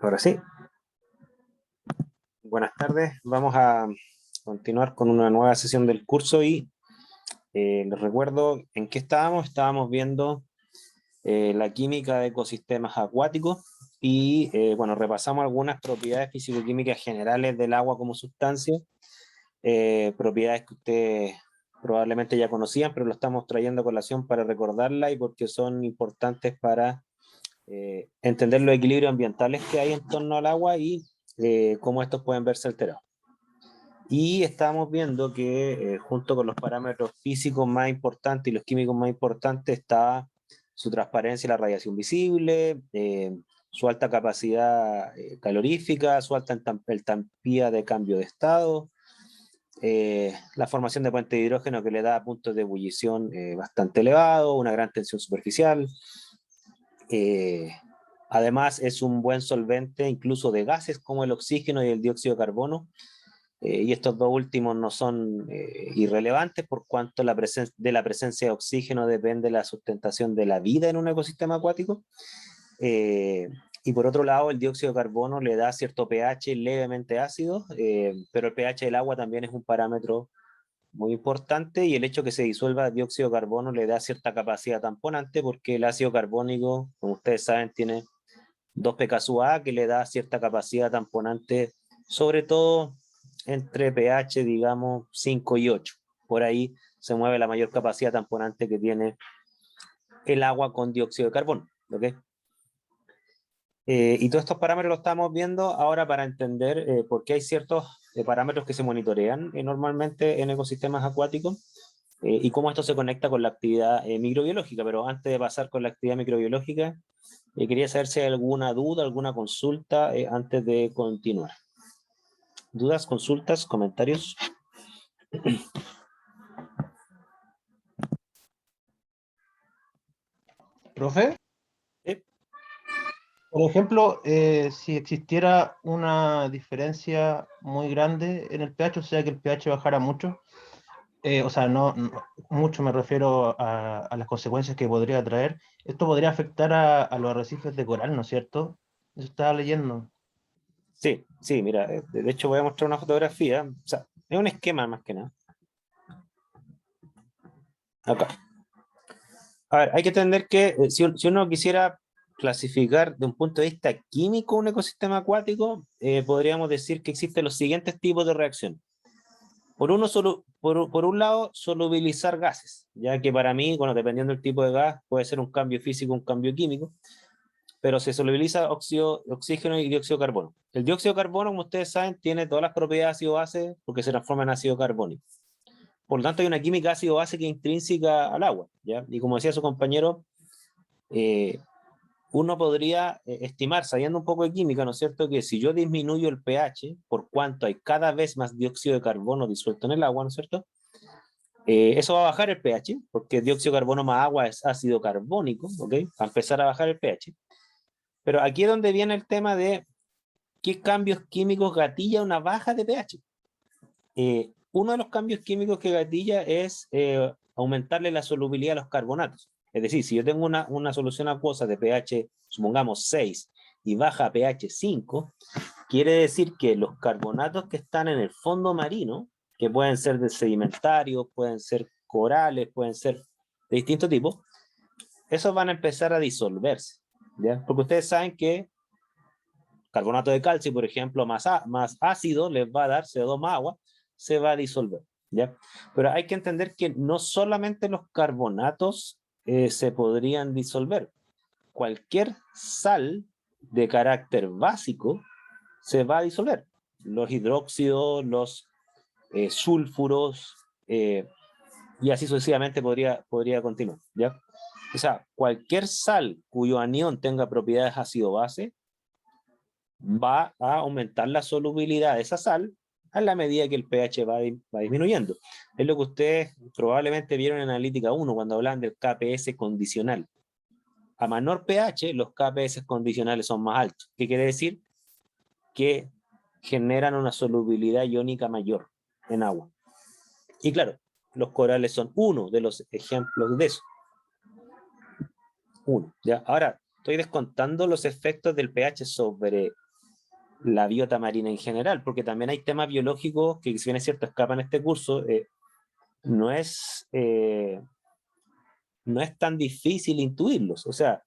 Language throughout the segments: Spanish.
Ahora sí. Buenas tardes. Vamos a continuar con una nueva sesión del curso y les recuerdo en qué estábamos. Estábamos viendo la química de ecosistemas acuáticos y bueno, repasamos algunas propiedades físico-químicas generales del agua como sustancia, propiedades que ustedes probablemente ya conocían, pero lo estamos trayendo a colación para recordarla y porque son importantes para entender los equilibrios ambientales que hay en torno al agua y cómo estos pueden verse alterados. Y estamos viendo que junto con los parámetros físicos más importantes y los químicos más importantes está su transparencia y la radiación visible, su alta capacidad calorífica, su alta entropía de cambio de estado, la formación de puentes de hidrógeno que le da puntos de ebullición bastante elevados, una gran tensión superficial. Además es un buen solvente incluso de gases como el oxígeno y el dióxido de carbono, y estos dos últimos no son irrelevantes por cuanto de la presencia de oxígeno depende la sustentación de la vida en un ecosistema acuático. Y por otro lado, el dióxido de carbono le da cierto pH levemente ácido, pero el pH del agua también es un parámetro muy importante, y el hecho que se disuelva dióxido de carbono le da cierta capacidad tamponante porque el ácido carbónico, como ustedes saben, tiene 2 pKa que le da cierta capacidad tamponante, sobre todo entre pH, digamos, 5 y 8. Por ahí se mueve la mayor capacidad tamponante que tiene el agua con dióxido de carbono. ¿Okay? Y todos estos parámetros los estamos viendo ahora para entender por qué hay ciertos parámetros que se monitorean normalmente en ecosistemas acuáticos y cómo esto se conecta con la actividad microbiológica. Pero antes de pasar con la actividad microbiológica, quería saber si hay alguna duda, alguna consulta antes de continuar. ¿Dudas, consultas, comentarios? ¿Profe? ¿Sí? Por ejemplo, si existiera una diferencia muy grande en el pH, o sea que el pH bajara mucho, o sea, no mucho me refiero a las consecuencias que podría traer, esto podría afectar a los arrecifes de coral, ¿no es cierto? Eso estaba leyendo. Sí, sí, mira, de hecho voy a mostrar una fotografía, o sea, es un esquema más que nada. Acá. A ver, hay que entender que si uno quisiera clasificar de un punto de vista químico un ecosistema acuático, podríamos decir que existen los siguientes tipos de reacciones. Por un lado, solubilizar gases, ya que para mí, bueno, dependiendo del tipo de gas, puede ser un cambio físico, un cambio químico, pero se solubiliza oxígeno y dióxido de carbono. El dióxido de carbono, como ustedes saben, tiene todas las propiedades de ácido-base porque se transforma en ácido carbónico. Por lo tanto, hay una química ácido-base que es intrínseca al agua, ¿ya? Y como decía su compañero, uno podría estimar, sabiendo un poco de química, ¿no es cierto?, que si yo disminuyo el pH, por cuanto hay cada vez más dióxido de carbono disuelto en el agua, ¿no es cierto?, eso va a bajar el pH, porque dióxido de carbono más agua es ácido carbónico, ¿ok? Va a empezar a bajar el pH. Pero aquí es donde viene el tema de qué cambios químicos gatilla una baja de pH. Uno de los cambios químicos que gatilla es aumentarle la solubilidad a los carbonatos. Es decir, si yo tengo una solución acuosa de pH, supongamos 6, y baja a pH 5, quiere decir que los carbonatos que están en el fondo marino, que pueden ser de sedimentarios, pueden ser corales, pueden ser de distintos tipos, esos van a empezar a disolverse, ¿ya? Porque ustedes saben que carbonato de calcio, por ejemplo, más ácido, les va a dar CO2 más agua, se va a disolver, ¿ya? Pero hay que entender que no solamente los carbonatos se podrían disolver. Cualquier sal de carácter básico se va a disolver. Los hidróxidos, los sulfuros, y así sucesivamente podría continuar, ¿ya? O sea, cualquier sal cuyo anión tenga propiedades ácido-base va a aumentar la solubilidad de esa sal a la medida que el pH va disminuyendo. Es lo que ustedes probablemente vieron en Analítica 1 cuando hablan del KPS condicional. A menor pH, los KPS condicionales son más altos. ¿Qué quiere decir? Que generan una solubilidad iónica mayor en agua. Y claro, los corales son uno de los ejemplos de eso. Uno, ¿ya? Ahora, estoy descontando los efectos del pH sobre la biota marina en general, porque también hay temas biológicos que, si bien es cierto, escapan este curso, no es, no es tan difícil intuirlos. O sea,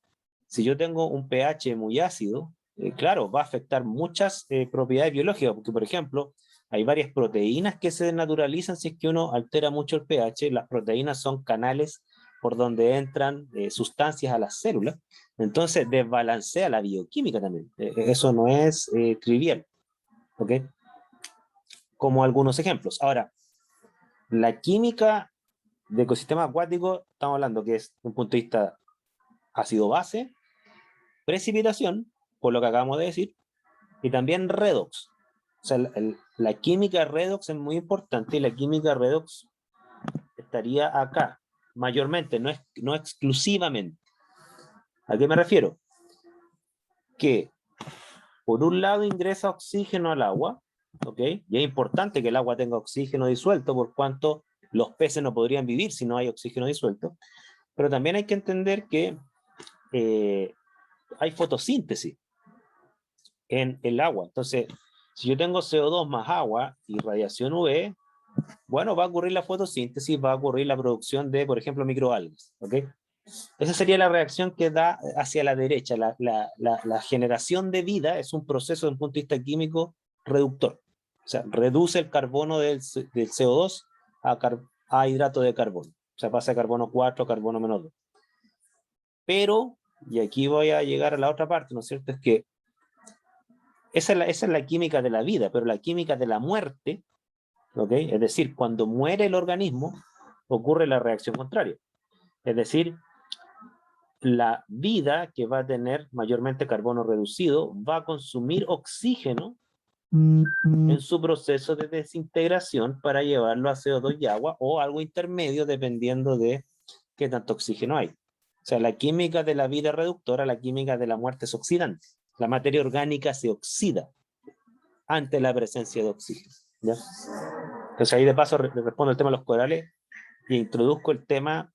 si yo tengo un pH muy ácido, claro, va a afectar muchas propiedades biológicas, porque por ejemplo, hay varias proteínas que se desnaturalizan si es que uno altera mucho el pH. Las proteínas son canales por donde entran sustancias a las células, entonces desbalancea la bioquímica también. Eso no es trivial, ¿ok? Como algunos ejemplos. Ahora, la química de ecosistema acuático, estamos hablando que es un punto de vista ácido-base, precipitación, por lo que acabamos de decir, y también redox. O sea, la química redox es muy importante y la química redox estaría acá, mayormente, no exclusivamente. ¿A qué me refiero? Que por un lado ingresa oxígeno al agua, ¿ok? Y es importante que el agua tenga oxígeno disuelto, por cuanto los peces no podrían vivir si no hay oxígeno disuelto. Pero también hay que entender que hay fotosíntesis en el agua. Entonces, si yo tengo CO2 más agua y radiación UV, bueno, va a ocurrir la fotosíntesis, va a ocurrir la producción de, por ejemplo, microalgas. ¿Ok? Esa sería la reacción que da hacia la derecha. La generación de vida es un proceso desde un punto de vista químico reductor. O sea, reduce el carbono del CO2 a hidrato de carbono. O sea, pasa de carbono 4 a carbono menos 2. Pero, y aquí voy a llegar a la otra parte, ¿no es cierto? Es que esa es la química de la vida, pero la química de la muerte, ¿ok? Es decir, cuando muere el organismo, ocurre la reacción contraria. Es decir, la vida que va a tener mayormente carbono reducido va a consumir oxígeno en su proceso de desintegración para llevarlo a CO2 y agua o algo intermedio dependiendo de qué tanto oxígeno hay. O sea, la química de la vida reductora, la química de la muerte es oxidante. La materia orgánica se oxida ante la presencia de oxígeno. ¿Ya? Entonces ahí de paso respondo el tema de los corales e introduzco el tema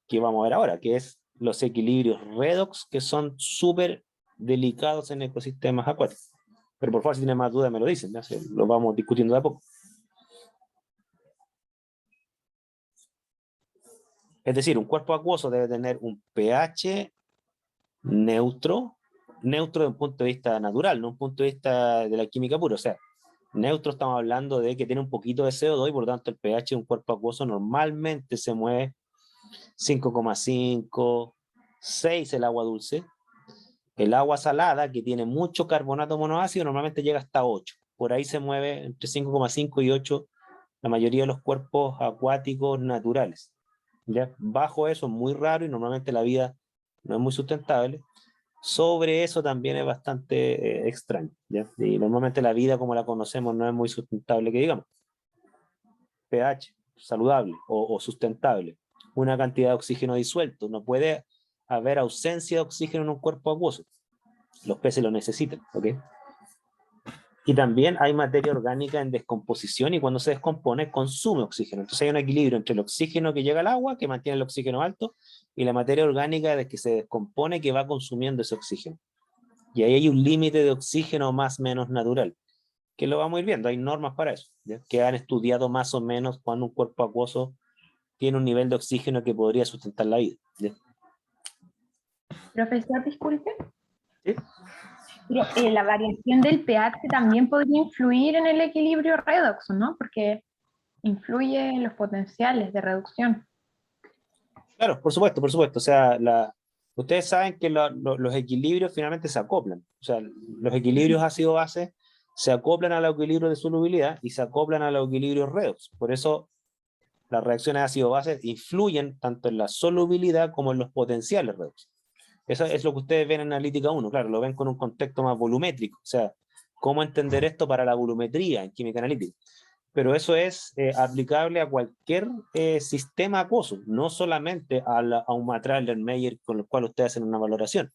que vamos a ver ahora, que es los equilibrios redox, que son súper delicados en ecosistemas acuáticos. Pero por favor, si tienen más dudas me lo dicen, ¿ya? Lo vamos discutiendo de a poco. Es decir, un cuerpo acuoso debe tener un pH neutro, neutro desde un punto de vista natural, no un punto de vista de la química pura. O sea, neutro estamos hablando de que tiene un poquito de CO2 y por lo tanto el pH de un cuerpo acuoso normalmente se mueve 5,5, 6 el agua dulce. El agua salada, que tiene mucho carbonato monoácido, normalmente llega hasta 8. Por ahí se mueve entre 5,5 y 8 la mayoría de los cuerpos acuáticos naturales. ¿Ya? Bajo eso es muy raro y normalmente la vida no es muy sustentable. Sobre eso también es bastante extraño. ¿Ya? Y normalmente la vida como la conocemos no es muy sustentable, que digamos. pH saludable o sustentable. Una cantidad de oxígeno disuelto. No puede haber ausencia de oxígeno en un cuerpo acuoso. Los peces lo necesitan. ¿Ok? Y también hay materia orgánica en descomposición y cuando se descompone consume oxígeno. Entonces hay un equilibrio entre el oxígeno que llega al agua, que mantiene el oxígeno alto, y la materia orgánica de que se descompone que va consumiendo ese oxígeno. Y ahí hay un límite de oxígeno más o menos natural, que lo vamos a ir viendo. Hay normas para eso, ¿ya? Que han estudiado más o menos cuando un cuerpo acuoso tiene un nivel de oxígeno que podría sustentar la vida. ¿Ya? Profesor, disculpe. ¿Sí? Pero, la variación del pH también podría influir en el equilibrio redox, ¿no? Porque influye en los potenciales de reducción. Claro, por supuesto, por supuesto. O sea, ustedes saben que los equilibrios finalmente se acoplan. O sea, los equilibrios ácido-base se acoplan a los equilibrios de solubilidad y se acoplan a los equilibrios redox. Por eso las reacciones ácido-base influyen tanto en la solubilidad como en los potenciales redox. Eso es lo que ustedes ven en Analítica 1, claro, lo ven con un contexto más volumétrico. O sea, cómo entender esto para la volumetría en química analítica. Pero eso es aplicable a cualquier sistema acuoso, no solamente a un material del Meyer con el cual ustedes hacen una valoración.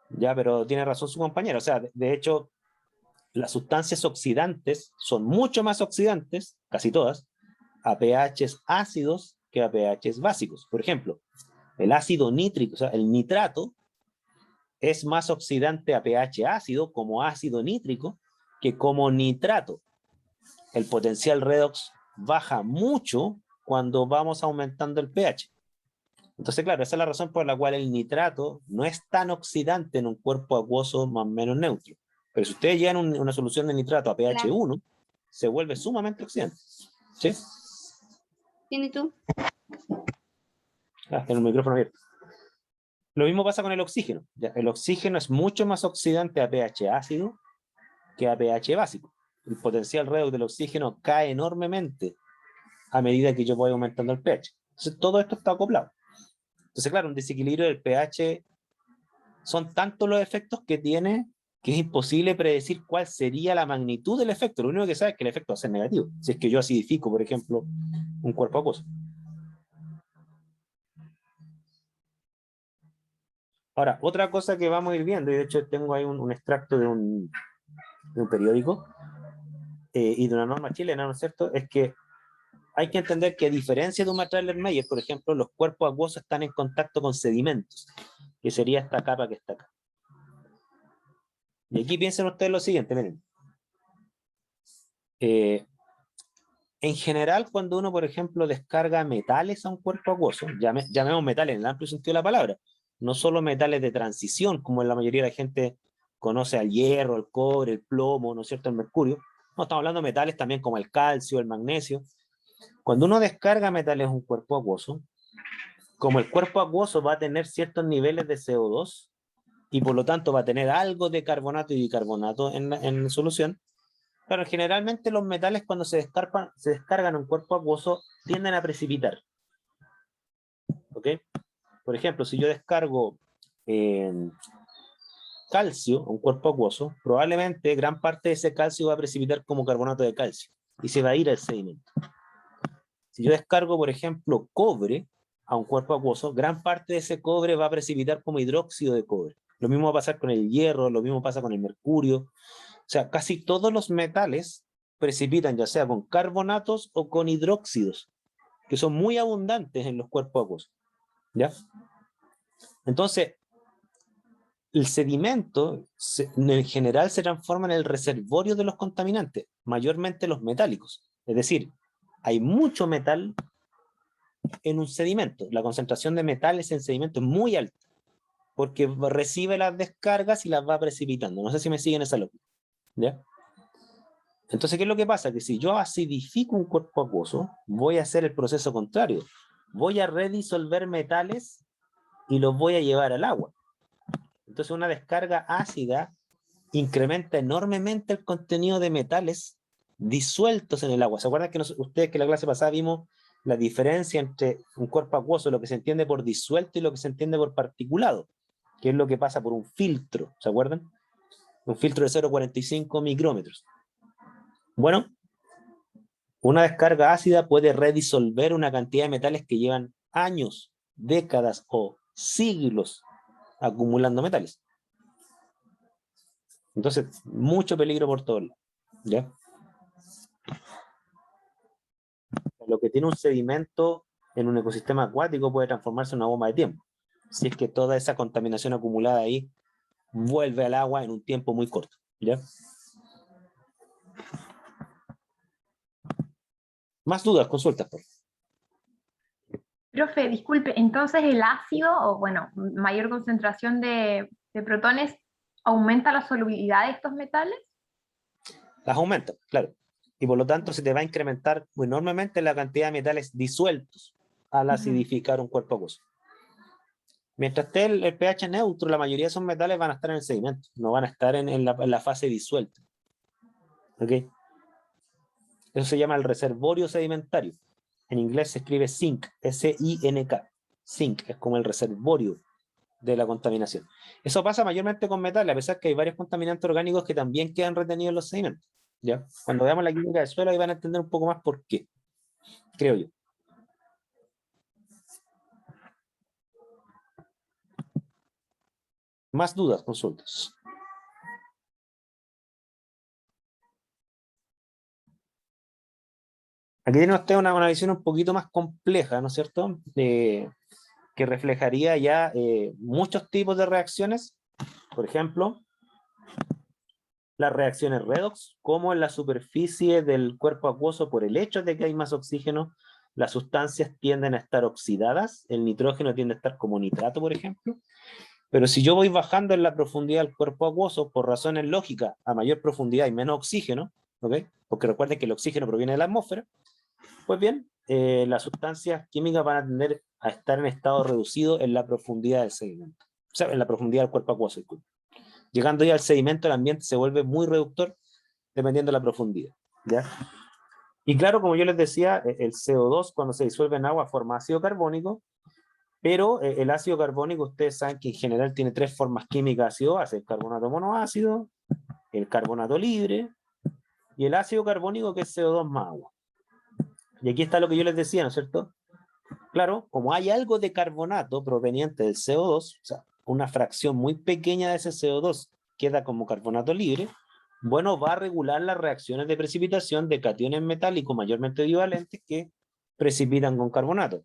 Ya, pero tiene razón su compañero. O sea, de hecho, las sustancias oxidantes son mucho más oxidantes, casi todas, a pHs ácidos que a pHs básicos. Por ejemplo, el ácido nítrico, o sea, el nitrato, es más oxidante a pH ácido como ácido nítrico que como nitrato. El potencial redox baja mucho cuando vamos aumentando el pH. Entonces, claro, esa es la razón por la cual el nitrato no es tan oxidante en un cuerpo acuoso más o menos neutro. Pero si ustedes llevan una solución de nitrato a pH 1, se vuelve sumamente oxidante. ¿Sí? ¿Tienes tú? Tengo el micrófono abierto. Lo mismo pasa con el oxígeno. El oxígeno es mucho más oxidante a pH ácido que a pH básico. El potencial redox del oxígeno cae enormemente a medida que yo voy aumentando el pH. Entonces, todo esto está acoplado. Entonces, claro, un desequilibrio del pH son tantos los efectos que tiene que es imposible predecir cuál sería la magnitud del efecto. Lo único que sabe es que el efecto va a ser negativo. Si es que yo acidifico, por ejemplo, un cuerpo acuoso. Ahora, otra cosa que vamos a ir viendo, y de hecho tengo ahí un extracto de un periódico y de una norma chilena, ¿no es cierto? Es que hay que entender que a diferencia de un Matraller-Meyer, por ejemplo, los cuerpos acuosos están en contacto con sedimentos, que sería esta capa que está acá. Y aquí piensen ustedes lo siguiente, miren. En general, cuando uno, por ejemplo, descarga metales a un cuerpo acuoso, llamemos metales en el amplio sentido de la palabra, no solo metales de transición, como en la mayoría de la gente conoce al hierro, el cobre, el plomo, ¿no es cierto?, el mercurio. No, estamos hablando de metales también como el calcio, el magnesio. Cuando uno descarga metales a un cuerpo acuoso, como el cuerpo acuoso va a tener ciertos niveles de CO2 y por lo tanto va a tener algo de carbonato y bicarbonato en solución, claro, generalmente los metales cuando se descargan en un cuerpo acuoso tienden a precipitar. ¿Ok? Por ejemplo, si yo descargo calcio a un cuerpo acuoso, probablemente gran parte de ese calcio va a precipitar como carbonato de calcio y se va a ir al sedimento. Si yo descargo, por ejemplo, cobre a un cuerpo acuoso, gran parte de ese cobre va a precipitar como hidróxido de cobre. Lo mismo va a pasar con el hierro, lo mismo pasa con el mercurio. O sea, casi todos los metales precipitan ya sea con carbonatos o con hidróxidos, que son muy abundantes en los cuerpos acuosos. ¿Ya? Entonces, el sedimento en general se transforma en el reservorio de los contaminantes, mayormente los metálicos. Es decir, hay mucho metal en un sedimento. La concentración de metales en sedimento es muy alta, porque recibe las descargas y las va precipitando. No sé si me siguen esa lógica. ¿Ya? Entonces, ¿qué es lo que pasa? Que si yo acidifico un cuerpo acuoso, voy a hacer el proceso contrario. Voy a redisolver metales y los voy a llevar al agua. Entonces, una descarga ácida incrementa enormemente el contenido de metales disueltos en el agua. ¿Se acuerdan que ustedes que en la clase pasada vimos la diferencia entre un cuerpo acuoso, lo que se entiende por disuelto y lo que se entiende por particulado? Que es lo que pasa por un filtro, ¿se acuerdan? Un filtro de 0,45 micrómetros. Bueno, una descarga ácida puede redisolver una cantidad de metales que llevan años, décadas o siglos acumulando metales. Entonces, mucho peligro por todos lados. ¿Ya? Lo que tiene un sedimento en un ecosistema acuático puede transformarse en una bomba de tiempo, si es que toda esa contaminación acumulada ahí vuelve al agua en un tiempo muy corto. ¿Ya? Más dudas, consultas, por favor. Profe, disculpe, entonces el ácido, o bueno, mayor concentración de protones, ¿aumenta la solubilidad de estos metales? Las aumenta, claro. Y por lo tanto se te va a incrementar enormemente la cantidad de metales disueltos al acidificar un cuerpo acuoso. Mientras esté el pH neutro, la mayoría de esos metales van a estar en el sedimento, no van a estar en la fase disuelta. ¿Ok? Eso se llama el reservorio sedimentario. En inglés se escribe sink, S-I-N-K. Sink es como el reservorio de la contaminación. Eso pasa mayormente con metales, a pesar que hay varios contaminantes orgánicos que también quedan retenidos en los sedimentos. ¿Ya? Cuando veamos la química del suelo, ahí van a entender un poco más por qué, creo yo. Más dudas, consultas. Aquí tiene usted una visión un poquito más compleja, ¿no es cierto? Que reflejaría ya muchos tipos de reacciones Por ejemplo, las reacciones redox, como en la superficie del cuerpo acuoso, por el hecho de que hay más oxígeno, las sustancias tienden a estar oxidadas, el nitrógeno tiende a estar como nitrato, por ejemplo, pero si yo voy bajando en la profundidad del cuerpo acuoso, por razones lógicas, a mayor profundidad y menos oxígeno, ¿ok? Porque recuerden que el oxígeno proviene de la atmósfera, pues bien, las sustancias químicas van a tender a estar en estado reducido en la profundidad del sedimento, o sea, en la profundidad del cuerpo acuoso, disculpe. Llegando ya al sedimento, el ambiente se vuelve muy reductor dependiendo de la profundidad, ¿ya? Y claro, como yo les decía, el CO2 cuando se disuelve en agua forma ácido carbónico, pero el ácido carbónico, ustedes saben que en general tiene tres formas químicas de ácido-base: el carbonato monoácido, el carbonato libre y el ácido carbónico, que es CO2 más agua. Y aquí está lo que yo les decía, ¿no es cierto? Claro, como hay algo de carbonato proveniente del CO2, o sea, una fracción muy pequeña de ese CO2 queda como carbonato libre, bueno, va a regular las reacciones de precipitación de cationes metálicos mayormente divalentes que precipitan con carbonato.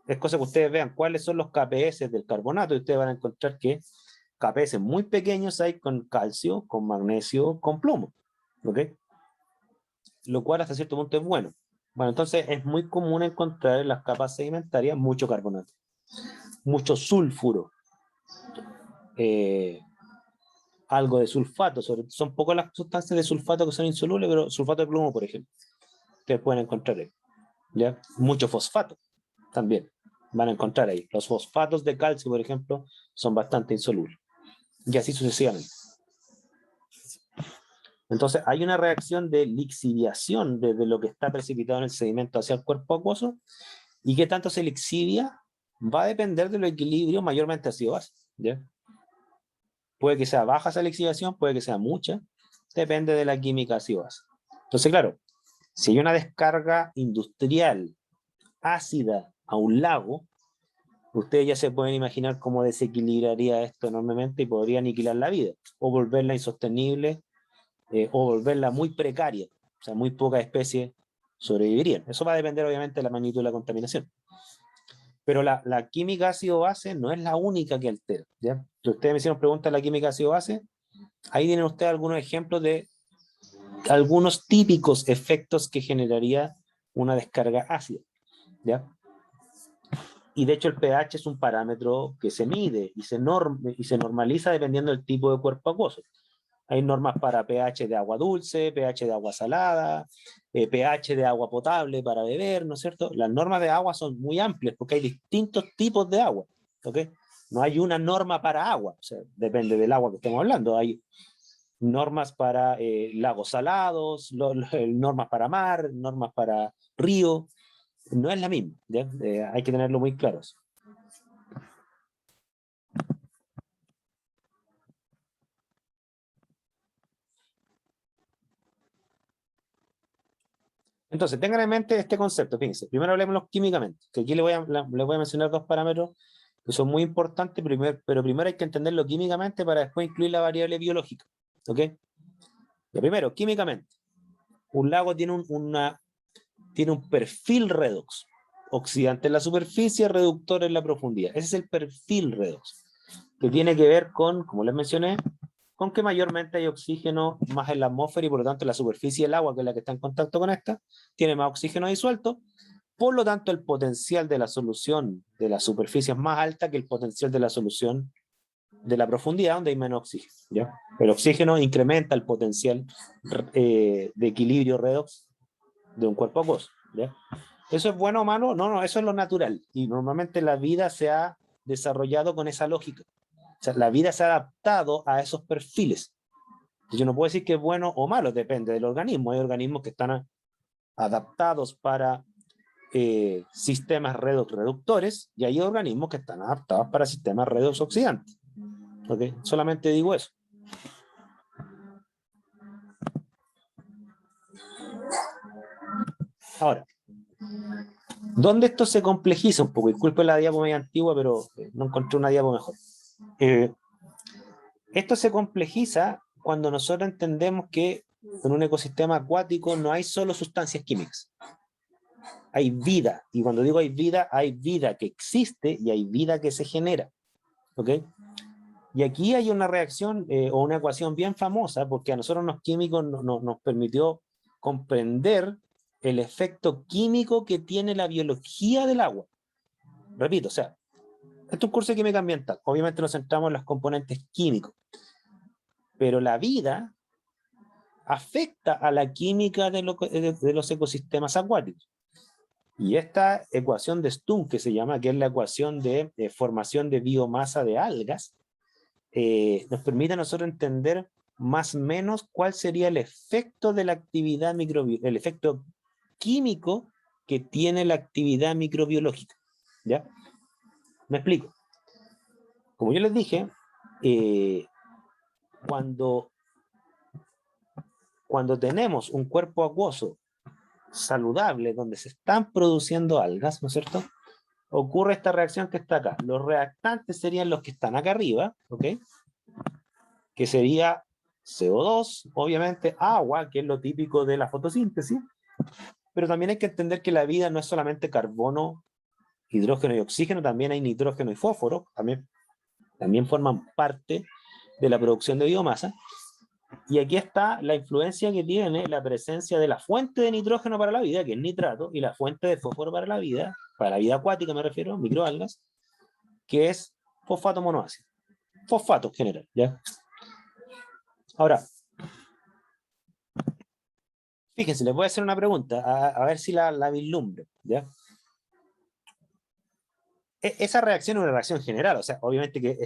Es cosa que ustedes vean cuáles son los KPS del carbonato y ustedes van a encontrar que KPS muy pequeños hay con calcio, con magnesio, con plomo, ¿ok? Lo cual hasta cierto punto es bueno. Bueno, entonces es muy común encontrar en las capas sedimentarias mucho carbonato, mucho sulfuro, algo de sulfato, son pocas las sustancias de sulfato que son insolubles, pero sulfato de plomo, por ejemplo, ustedes pueden encontrar ahí, ¿ya? Mucho fosfato también van a encontrar ahí. Los fosfatos de calcio, por ejemplo, son bastante insolubles, y así sucesivamente. Entonces hay una reacción de lixiviación desde lo que está precipitado en el sedimento hacia el cuerpo acuoso, y qué tanto se lixivia va a depender del equilibrio mayormente ácido-base, ¿ya? Puede que sea baja esa lixiviación, puede que sea mucha, depende de la química ácido-base. Entonces, claro, si hay una descarga industrial ácida a un lago, ustedes ya se pueden imaginar cómo desequilibraría esto enormemente y podría aniquilar la vida, o volverla insostenible, o volverla muy precaria, o sea, muy pocas especies sobrevivirían. Eso va a depender obviamente de la magnitud de la contaminación. Pero la química ácido-base no es la única que altera, ¿ya? Si ustedes me hicieron preguntas de la química ácido-base, ahí tienen ustedes algunos ejemplos de algunos típicos efectos que generaría una descarga ácida, ¿ya? Y de hecho el pH es un parámetro que se mide y se normaliza dependiendo del tipo de cuerpo acuoso. Hay normas para pH de agua dulce, pH de agua salada, pH de agua potable para beber, ¿no es cierto? Las normas de agua son muy amplias porque hay distintos tipos de agua, ¿ok? No hay una norma para agua, o sea, depende del agua que estemos hablando. Hay normas para lagos salados, normas para mar, normas para río. No es la misma, ¿ya? Hay que tenerlo muy claro. Entonces, tengan en mente este concepto, fíjense. Primero hablemos químicamente, que aquí les voy a mencionar dos parámetros que son muy importantes, pero primero hay que entenderlo químicamente para después incluir la variable biológica, ¿ok? Lo primero, químicamente, un lago tiene un perfil redox, oxidante en la superficie, reductor en la profundidad. Ese es el perfil redox, que tiene que ver con, como les mencioné, con que mayormente hay oxígeno más en la atmósfera y por lo tanto la superficie del agua, que es la que está en contacto con esta, tiene más oxígeno disuelto. Por lo tanto, el potencial de la solución de la superficie es más alta que el potencial de la solución de la profundidad, donde hay menos oxígeno, ¿ya? El oxígeno incrementa el potencial de equilibrio redox de un cuerpo acuoso, ¿ya? ¿Eso es bueno o malo? No, eso es lo natural. Y normalmente la vida se ha desarrollado con esa lógica. O sea, la vida se ha adaptado a esos perfiles. Yo no puedo decir que es bueno o malo, depende del organismo. Hay organismos que están adaptados para sistemas redox reductores y hay organismos que están adaptados para sistemas redox oxidantes. ¿Okay? Solamente digo eso. Ahora, ¿dónde esto se complejiza un poco? Disculpen la diapo media antigua, pero no encontré una diapo mejor. Esto se complejiza cuando nosotros entendemos que en un ecosistema acuático no hay solo sustancias químicas. Hay vida, y cuando digo hay vida que existe y hay vida que se genera. ¿Ok? Y aquí hay una reacción o una ecuación bien famosa, porque a nosotros los químicos nos permitió comprender el efecto químico que tiene la biología del agua. Repito, o sea, esto es un curso de química ambiental. Obviamente nos centramos en los componentes químicos, pero la vida afecta a la química de los ecosistemas acuáticos. Y esta ecuación de Stunk, que se llama, que es la ecuación de formación de biomasa de algas, nos permite a nosotros entender más o menos cuál sería el efecto de la actividad microbiológica, el efecto químico que tiene la actividad microbiológica. ¿Ya? Me explico. Como yo les dije, cuando tenemos un cuerpo acuoso saludable, donde se están produciendo algas, ¿no es cierto? Ocurre esta reacción que está acá. Los reactantes serían los que están acá arriba, ¿ok? Que sería CO2, obviamente, agua, que es lo típico de la fotosíntesis, pero también hay que entender que la vida no es solamente carbono, hidrógeno y oxígeno, también hay nitrógeno y fósforo, también forman parte de la producción de biomasa. Y aquí está la influencia que tiene la presencia de la fuente de nitrógeno para la vida, que es nitrato, y la fuente de fósforo para la vida acuática me refiero, microalgas, que es fosfato monoácido. Fosfato en general, ¿ya? Ahora, fíjense, les voy a hacer una pregunta, a ver si la vislumbro, ¿ya? Esa reacción es una reacción general, o sea, obviamente que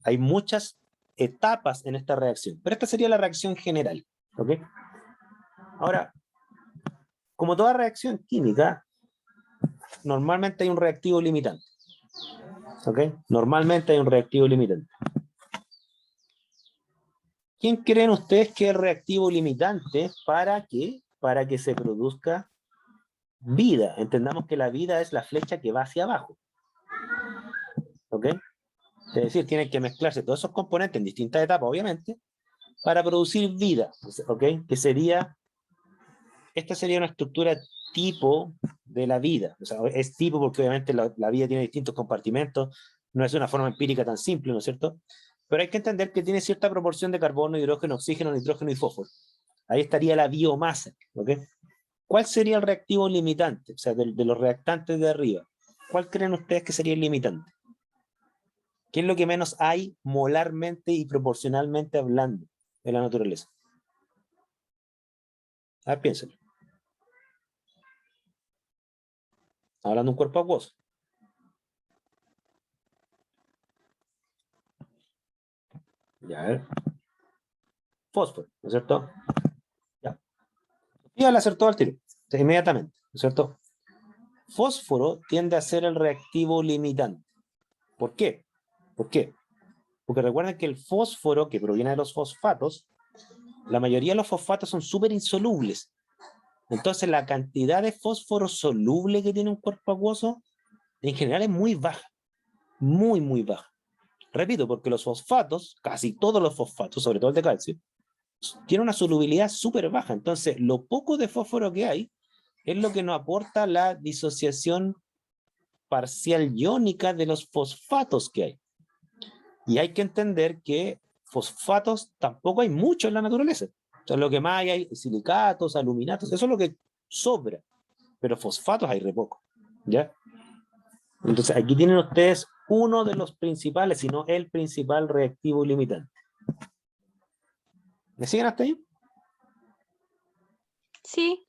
hay muchas etapas en esta reacción, pero esta sería la reacción general, ¿ok? Ahora, como toda reacción química, normalmente hay un reactivo limitante, ¿ok? Normalmente hay un reactivo limitante. ¿Quién creen ustedes que es el reactivo limitante para que se produzca vida? Entendamos que la vida es la flecha que va hacia abajo, ¿ok? Es decir, tienen que mezclarse todos esos componentes en distintas etapas, obviamente, para producir vida, ¿ok? Esta sería una estructura tipo de la vida. O sea, es tipo porque obviamente la vida tiene distintos compartimentos, no es una forma empírica tan simple, ¿no es cierto? Pero hay que entender que tiene cierta proporción de carbono, hidrógeno, oxígeno, nitrógeno y fósforo. Ahí estaría la biomasa, ¿ok? ¿Cuál sería el reactivo limitante? O sea, de los reactantes de arriba. ¿Cuál creen ustedes que sería el limitante? ¿Qué es lo que menos hay molarmente y proporcionalmente hablando en la naturaleza? A ver, piénsenlo. Hablando de un cuerpo acuoso. Ya, a ver. Fósforo, ¿no es cierto? Ya. Y al hacer todo al tiro, inmediatamente, ¿no es cierto? Fósforo tiende a ser el reactivo limitante. ¿Por qué? ¿Por qué? Porque recuerden que el fósforo que proviene de los fosfatos, la mayoría de los fosfatos son súper insolubles. Entonces la cantidad de fósforo soluble que tiene un cuerpo acuoso en general es muy baja. Muy, muy baja. Repito, porque los fosfatos, casi todos los fosfatos, sobre todo el de calcio, tienen una solubilidad súper baja. Entonces, lo poco de fósforo que hay es lo que nos aporta la disociación parcial iónica de los fosfatos que hay. Y hay que entender que fosfatos tampoco hay mucho en la naturaleza. O sea, lo que más hay silicatos, aluminatos, eso es lo que sobra. Pero fosfatos hay re poco. ¿Ya? Entonces, aquí tienen ustedes uno de los principales, si no el principal reactivo limitante. ¿Me siguen hasta ahí? Sí.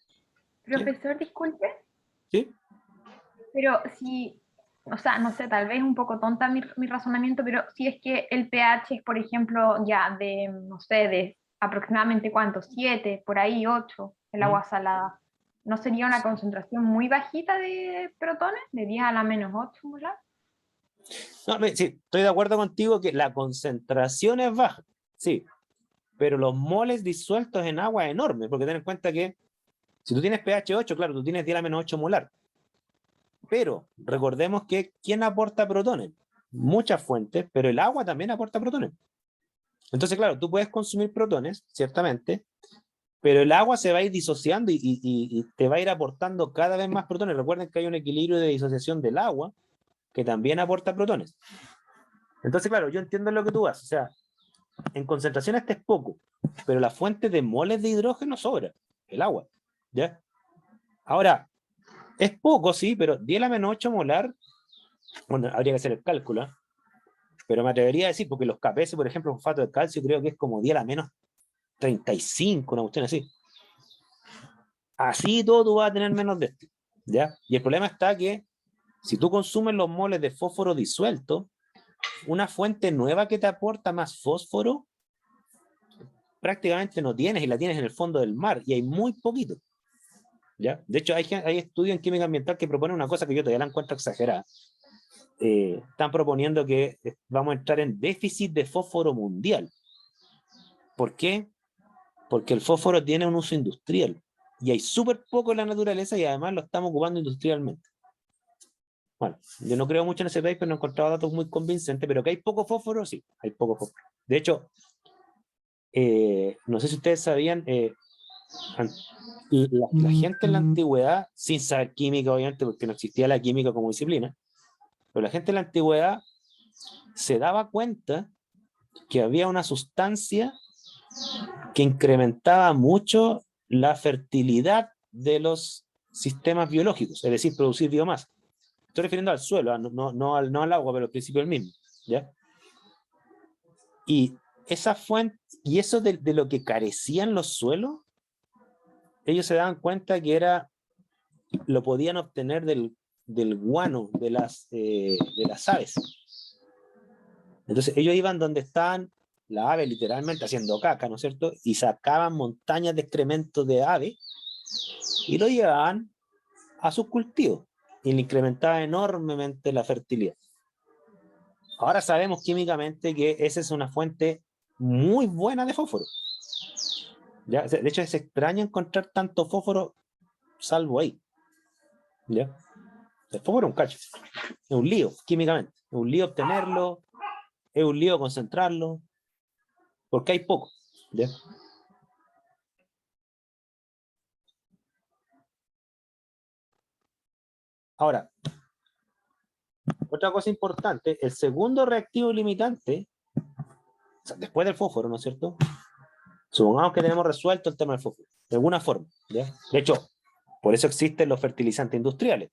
Profesor, disculpe, ¿Sí? pero si, o sea, no sé, tal vez un poco tonta mi razonamiento, pero si es que el pH es, por ejemplo, ya de, no sé, de aproximadamente cuánto, 7, por ahí 8, el agua salada, ¿no sería una concentración muy bajita de protones, de 10 a la menos 8 molar? No, sí, estoy de acuerdo contigo que la concentración es baja, sí, pero los moles disueltos en agua es enorme, porque ten en cuenta que si tú tienes pH 8, claro, tú tienes 10 a la menos 8 molar. Pero recordemos que ¿quién aporta protones? Muchas fuentes, pero el agua también aporta protones. Entonces, claro, tú puedes consumir protones, ciertamente, pero el agua se va a ir disociando y te va a ir aportando cada vez más protones. Recuerden que hay un equilibrio de disociación del agua que también aporta protones. Entonces, claro, yo entiendo lo que tú haces. O sea, en concentración este es poco, pero la fuente de moles de hidrógeno sobra, el agua. ¿Ya? Ahora, es poco, sí, pero 10 a la menos 8 molar, bueno, habría que hacer el cálculo, ¿eh? Pero me atrevería a decir, porque los KPS, por ejemplo, fosfato de calcio, creo que es como 10 a la menos 35, una cuestión así. Así todo tú vas a tener menos de esto, ¿ya? Y el problema está que si tú consumes los moles de fósforo disuelto, una fuente nueva que te aporta más fósforo, prácticamente no tienes, y la tienes en el fondo del mar, y hay muy poquito, ¿ya? De hecho, hay estudios en química ambiental que proponen una cosa que yo todavía la encuentro exagerada. Están proponiendo que vamos a entrar en déficit de fósforo mundial. ¿Por qué? Porque el fósforo tiene un uso industrial, y hay súper poco en la naturaleza, y además lo estamos ocupando industrialmente. Bueno, yo no creo mucho en ese paper, no he encontrado datos muy convincentes, pero que hay poco fósforo, sí, hay poco fósforo. De hecho, no sé si ustedes sabían, la gente en la antigüedad, sin saber química, obviamente, porque no existía la química como disciplina, pero la gente en la antigüedad se daba cuenta que había una sustancia que incrementaba mucho la fertilidad de los sistemas biológicos, es decir, producir biomasa. Estoy refiriendo al suelo, no al agua, pero al principio el mismo, ¿ya? Y esa fuente, y eso de lo que carecían los suelos, ellos se daban cuenta que lo podían obtener del guano de las aves. Entonces ellos iban donde estaban las aves literalmente haciendo caca, ¿no es cierto? Y sacaban montañas de excrementos de aves y lo llevaban a sus cultivos y le incrementaba enormemente la fertilidad. Ahora sabemos químicamente que esa es una fuente muy buena de fósforo. ¿Ya? De hecho, es extraño encontrar tanto fósforo salvo ahí. ¿Ya? El fósforo es un cacho. Es un lío, químicamente. Es un lío obtenerlo, es un lío concentrarlo, porque hay poco. ¿Ya? Ahora, otra cosa importante, el segundo reactivo limitante, o sea, después del fósforo, ¿no es cierto? Supongamos que tenemos resuelto el tema del fósforo, de alguna forma. ¿Ya? De hecho, por eso existen los fertilizantes industriales,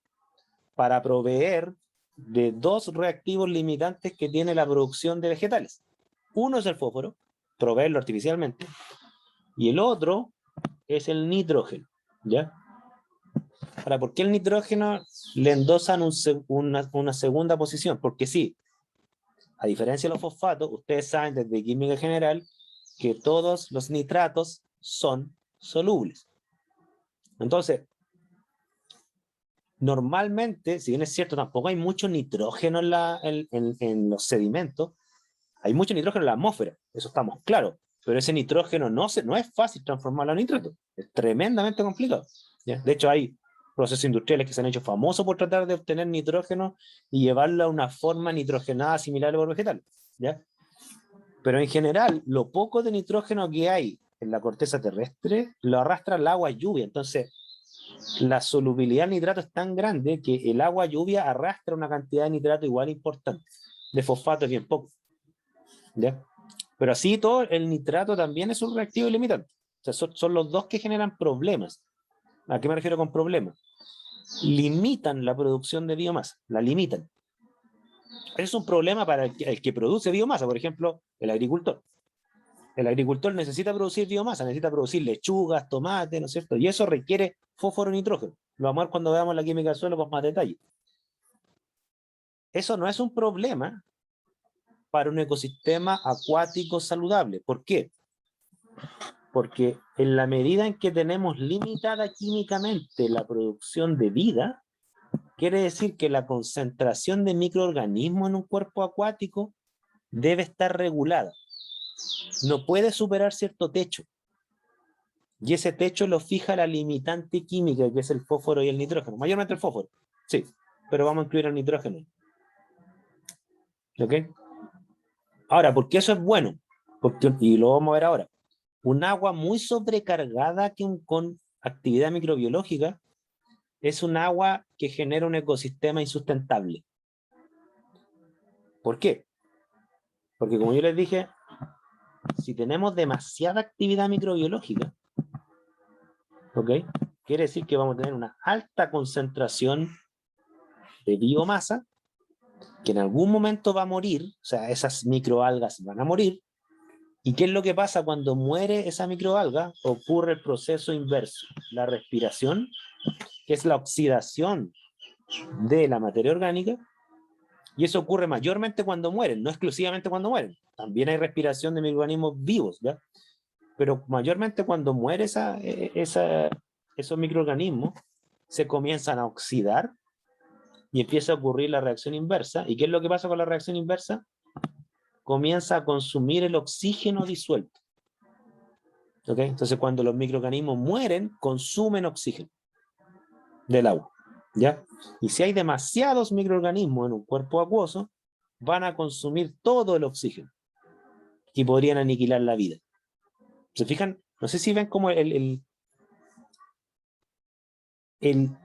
para proveer de dos reactivos limitantes que tiene la producción de vegetales. Uno es el fósforo, proveerlo artificialmente, y el otro es el nitrógeno, ¿ya? Ahora, ¿por qué el nitrógeno le endosan una segunda posición? Porque sí, a diferencia de los fosfatos, ustedes saben desde química general que todos los nitratos son solubles. Entonces, normalmente, si bien es cierto, tampoco hay mucho nitrógeno en los sedimentos, hay mucho nitrógeno en la atmósfera, eso estamos claros, pero ese nitrógeno no es fácil transformarlo a nitrato, es tremendamente complicado, ¿ya? De hecho, hay procesos industriales que se han hecho famosos por tratar de obtener nitrógeno y llevarlo a una forma nitrogenada similar a los vegetales, ¿ya? Pero en general, lo poco de nitrógeno que hay en la corteza terrestre lo arrastra el agua lluvia, entonces la solubilidad en nitrato es tan grande que el agua lluvia arrastra una cantidad de nitrato igual importante, de fosfato es bien poco, ¿ya? Pero así todo, el nitrato también es un reactivo limitante. O sea, son los dos que generan problemas. ¿A qué me refiero con problemas? Limitan la producción de biomasa, la limitan. Es un problema para el que produce biomasa, por ejemplo, el agricultor. El agricultor necesita producir biomasa, necesita producir lechugas, tomates, ¿no es cierto? Y eso requiere fósforo y nitrógeno. Lo vamos a ver cuando veamos la química del suelo con más detalle. Eso no es un problema para un ecosistema acuático saludable. ¿Por qué? Porque en la medida en que tenemos limitada químicamente la producción de vida, quiere decir que la concentración de microorganismos en un cuerpo acuático debe estar regulada. No puede superar cierto techo. Y ese techo lo fija la limitante química, que es el fósforo y el nitrógeno. Mayormente el fósforo, sí, pero vamos a incluir el nitrógeno. ¿Ok? Ahora, ¿por qué eso es bueno? Porque, y lo vamos a ver ahora. Un agua muy sobrecargada con actividad microbiológica es un agua que genera un ecosistema insustentable. ¿Por qué? Porque como yo les dije, si tenemos demasiada actividad microbiológica, ¿ok? Quiere decir que vamos a tener una alta concentración de biomasa que en algún momento va a morir, o sea, esas microalgas van a morir. ¿Y qué es lo que pasa cuando muere esa microalga? Ocurre el proceso inverso, la respiración, que es la oxidación de la materia orgánica, y eso ocurre mayormente cuando mueren, no exclusivamente cuando mueren. También hay respiración de microorganismos vivos, ¿ya? Pero mayormente cuando muere esos microorganismos, se comienzan a oxidar y empieza a ocurrir la reacción inversa. ¿Y qué es lo que pasa con la reacción inversa? Comienza a consumir el oxígeno disuelto. ¿Ok? Entonces, cuando los microorganismos mueren, consumen oxígeno del agua. ¿Ya? Y si hay demasiados microorganismos en un cuerpo acuoso, van a consumir todo el oxígeno y podrían aniquilar la vida. ¿Se fijan? No sé si ven como el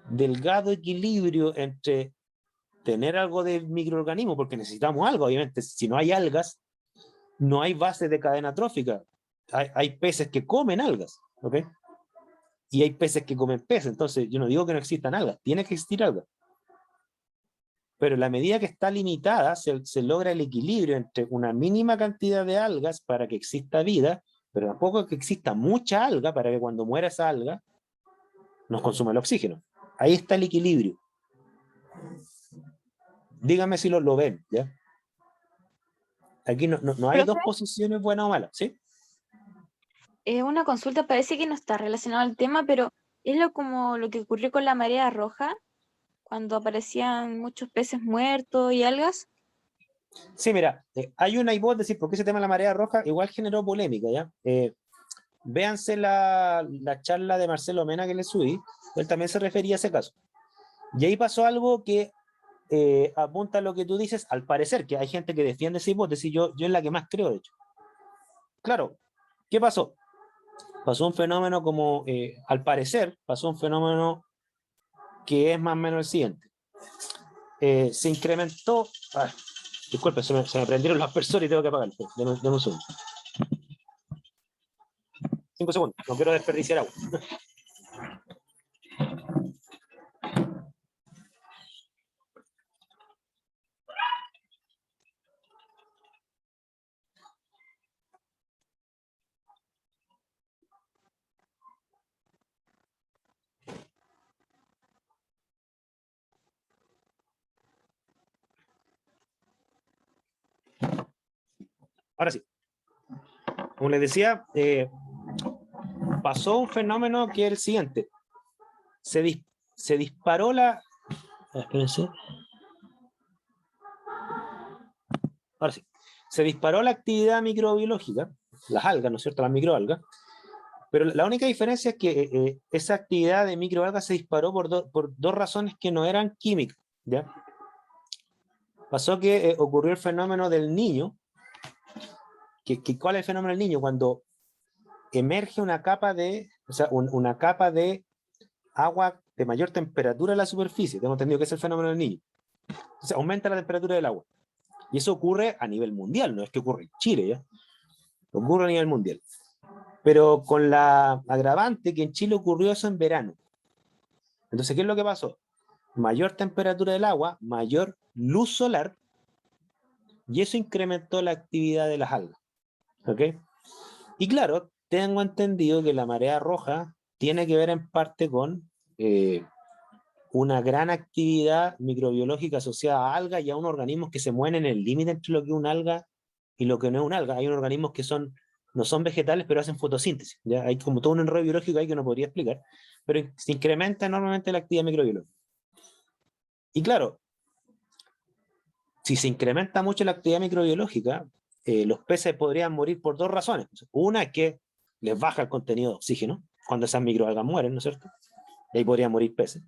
delgado equilibrio entre tener algo de microorganismo, porque necesitamos algo, obviamente. Si no hay algas, no hay base de cadena trófica. Hay peces que comen algas, ¿ok? Y hay peces que comen peces. Entonces, yo no digo que no existan algas, tiene que existir algas. Pero en la medida que está limitada, se logra el equilibrio entre una mínima cantidad de algas para que exista vida, pero tampoco que exista mucha alga para que cuando muera esa alga nos consuma el oxígeno. Ahí está el equilibrio. Díganme si lo ven, ¿ya? Aquí no hay dos Profe, posiciones buenas o malas, ¿sí? una consulta, parece que no está relacionado al tema, pero es como lo que ocurrió con la marea roja, cuando aparecían muchos peces muertos y algas. Sí, mira, hay una hipótesis, porque ese tema de la marea roja igual generó polémica, ¿ya? Véanse la charla de Marcelo Mena que le subí, él también se refería a ese caso. Y ahí pasó algo que apunta a lo que tú dices, al parecer, que hay gente que defiende esa hipótesis, yo es la que más creo, de hecho. Claro, ¿qué pasó? Pasó un fenómeno como, al parecer, pasó un fenómeno que es más o menos el siguiente. Se incrementó... disculpe, se me prendieron las personas y tengo que apagarlo. Deme un segundo. 5 segundos, no quiero desperdiciar agua. Ahora sí. Como les decía, pasó un fenómeno que es el siguiente. Se disparó la... Espérense. Ahora sí. Se disparó la actividad microbiológica, las algas, ¿no es cierto? Las microalgas. Pero la única diferencia es que esa actividad de microalgas se disparó por dos razones que no eran químicas, ¿ya? Pasó que ocurrió el fenómeno del niño. ¿Cuál es el fenómeno del niño? Cuando emerge una capa de, o sea, una capa de agua de mayor temperatura en la superficie. Tengo entendido que es el fenómeno del niño. O sea, aumenta la temperatura del agua. Y eso ocurre a nivel mundial, no es que ocurre en Chile, ¿ya? Ocurre a nivel mundial. Pero con la agravante que en Chile ocurrió eso en verano. Entonces, ¿qué es lo que pasó? Mayor temperatura del agua, mayor luz solar, y eso incrementó la actividad de las algas. ¿Ok? Y claro, tengo entendido que la marea roja tiene que ver en parte con una gran actividad microbiológica asociada a algas y a unos organismos que se mueven en el límite entre lo que es un alga y lo que no es un alga. Hay unos organismos que no son vegetales, pero hacen fotosíntesis. ¿Ya? Hay como todo un enredo biológico ahí que no podría explicar, pero se incrementa enormemente la actividad microbiológica. Y claro, si se incrementa mucho la actividad microbiológica, los peces podrían morir por dos razones. Una es que les baja el contenido de oxígeno cuando esas microalgas mueren, ¿no es cierto? Y ahí podrían morir peces.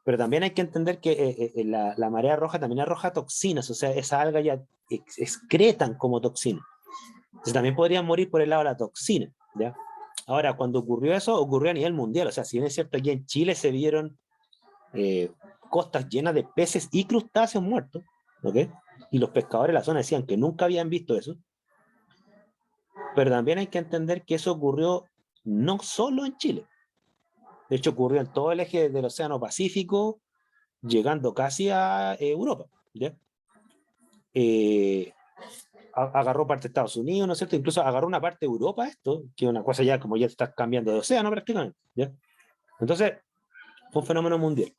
Pero también hay que entender que la marea roja también arroja toxinas, o sea, esas algas ya excretan como toxinas. Entonces también podrían morir por el lado de la toxina, ¿ya? Ahora, cuando ocurrió eso, ocurrió a nivel mundial. O sea, si bien es cierto, aquí en Chile se vieron costas llenas de peces y crustáceos muertos, ¿ok? y los pescadores de la zona decían que nunca habían visto eso, pero también hay que entender que eso ocurrió no solo en Chile, de hecho ocurrió en todo el eje del Océano Pacífico, llegando casi a Europa, ¿ya? Agarró parte de Estados Unidos, ¿no es cierto? Incluso agarró una parte de Europa esto, que es una cosa ya como ya está cambiando de océano prácticamente, ¿ya? Entonces, fue un fenómeno mundial.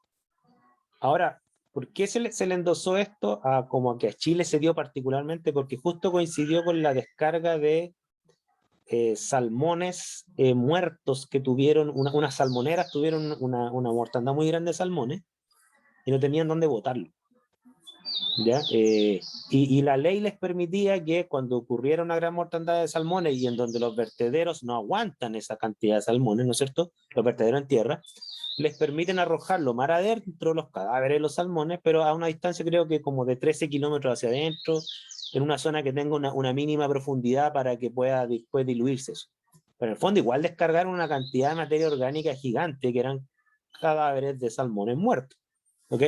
Ahora, ¿por qué se le endosó esto a como a que a Chile se dio particularmente? Porque justo coincidió con la descarga de salmones muertos que tuvieron, unas salmoneras tuvieron una mortandad muy grande de salmones y no tenían dónde botarlo. ¿Ya? Y la ley les permitía que cuando ocurriera una gran mortandad de salmones y en donde los vertederos no aguantan esa cantidad de salmones, ¿no es cierto? Los vertederos en tierra, les permiten arrojarlo mar adentro, los cadáveres de los salmones, pero a una distancia creo que como de 13 kilómetros hacia adentro, en una zona que tenga una mínima profundidad para que pueda después diluirse eso. Pero en el fondo igual descargaron una cantidad de materia orgánica gigante que eran cadáveres de salmones muertos. ¿Ok?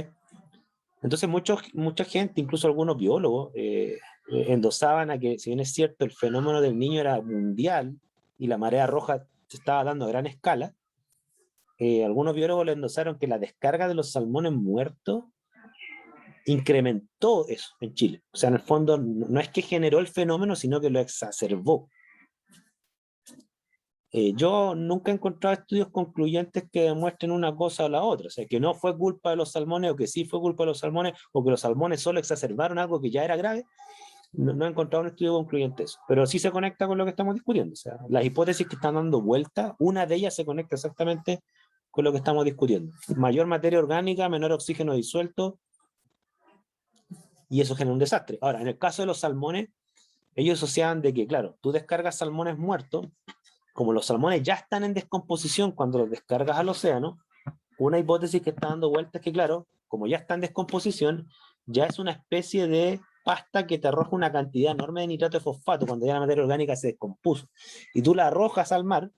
Entonces mucha gente, incluso algunos biólogos, endosaban a que, si bien es cierto, el fenómeno del Niño era mundial y la marea roja se estaba dando a gran escala, algunos biólogos le endosaron que la descarga de los salmones muertos incrementó eso en Chile. O sea, en el fondo no es que generó el fenómeno, sino que lo exacerbó. Yo nunca he encontrado estudios concluyentes que demuestren una cosa o la otra, o sea, que no fue culpa de los salmones o que sí fue culpa de los salmones o que los salmones solo exacerbaron algo que ya era grave. No he encontrado un estudio concluyente eso, pero sí se conecta con lo que estamos discutiendo, o sea, las hipótesis que están dando vuelta, una de ellas se conecta exactamente con lo que estamos discutiendo. Mayor materia orgánica, menor oxígeno disuelto, y eso genera un desastre. Ahora, en el caso de los salmones, ellos asociaban de que, claro, tú descargas salmones muertos, como los salmones ya están en descomposición cuando los descargas al océano, una hipótesis que está dando vueltas es que, claro, como ya está en descomposición, ya es una especie de pasta que te arroja una cantidad enorme de nitrato de fosfato cuando ya la materia orgánica se descompuso. Y tú la arrojas al mar,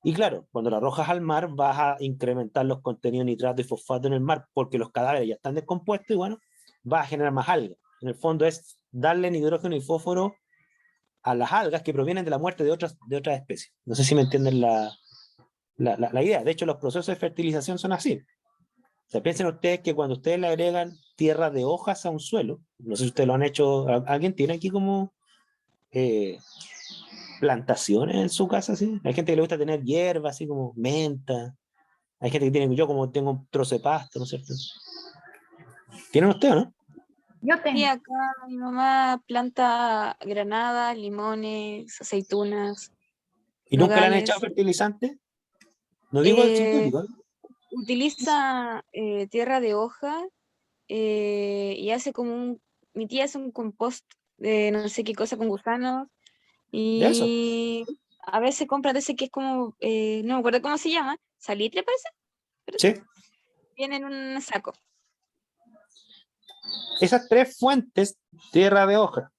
y claro, cuando la arrojas al mar vas a incrementar los contenidos de nitrato y fosfato en el mar porque los cadáveres ya están descompuestos y bueno, vas a generar más algas. En el fondo es darle nitrógeno y fósforo a las algas que provienen de la muerte de otras especies. No sé si me entienden la idea. De hecho, los procesos de fertilización son así. O sea, piensen ustedes que cuando ustedes le agregan tierra de hojas a un suelo, no sé si ustedes lo han hecho, ¿alguien tiene aquí como plantaciones en su casa? ¿Sí? Hay gente que le gusta tener hierba, así como menta. Hay gente que tiene, yo como tengo un trozo de pasto, ¿no es cierto? ¿Tienen ustedes, no? Yo Y tengo. acá mi mamá planta granadas, limones, aceitunas, ¿Y nunca le han echado nogales. fertilizante? No digo el Eh, sintético, ¿eh? utiliza tierra de hoja y hace como mi tía hace un compost de no sé qué cosa con gusanos De eso. y a veces compra de ese que es como, no me acuerdo cómo se llama, salitre parece, pero Sí. viene en un saco. Esas tres fuentes, tierra de hoja,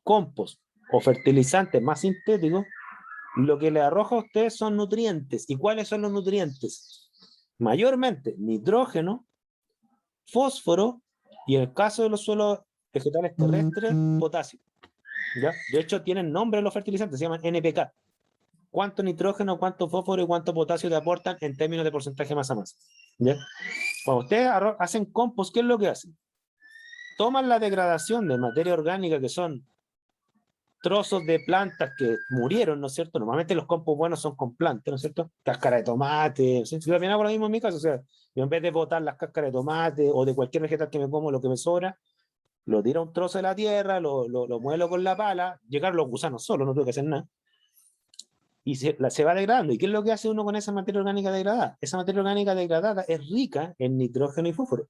compost o fertilizantes más sintéticos, lo que le arroja a ustedes son nutrientes. ¿Y cuáles son los nutrientes? Mayormente nitrógeno, fósforo y en el caso de los suelos vegetales terrestres, potasio. ¿Ya? De hecho, tienen nombre los fertilizantes, se llaman NPK. ¿Cuánto nitrógeno, cuánto fósforo y cuánto potasio te aportan en términos de porcentaje masa-masa? ¿Ya? Cuando ustedes hacen compost, ¿qué es lo que hacen? Toman la degradación de materia orgánica que son trozos de plantas que murieron, ¿no es cierto? Normalmente los compost buenos son con plantas, ¿no es cierto? Cáscara de tomate, ¿sí? Yo también hago lo mismo en mi caso, o sea, yo en vez de botar las cáscaras de tomate o de cualquier vegetal que me como, lo que me sobra, lo tiro a un trozo de la tierra, lo muelo con la pala, llegaron los gusanos solos, no tengo que hacer nada, y se va degradando. ¿Y qué es lo que hace uno con esa materia orgánica degradada? Esa materia orgánica degradada es rica en nitrógeno y fósforo.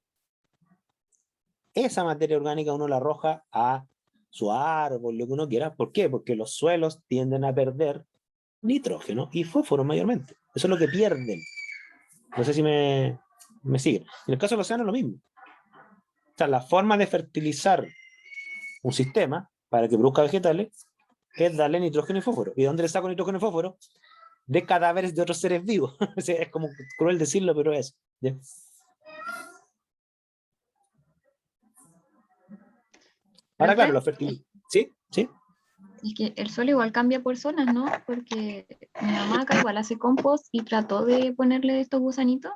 Esa materia orgánica uno la arroja a su árbol, lo que uno quiera. ¿Por qué? Porque los suelos tienden a perder nitrógeno y fósforo mayormente. Eso es lo que pierden. No sé si me siguen. En el caso del océano es lo mismo. O sea, la forma de fertilizar un sistema para que produzca vegetales es darle nitrógeno y fósforo. ¿Y de dónde le saco nitrógeno y fósforo? De cadáveres de otros seres vivos. Es como cruel decirlo, pero es. ¿Ya? Ahora, claro, ¿Profe? los fertilizantes. ¿Sí? ¿Sí? Es que el suelo igual cambia por zonas, ¿no? Porque mi mamá acá igual hace compost y trató de ponerle estos gusanitos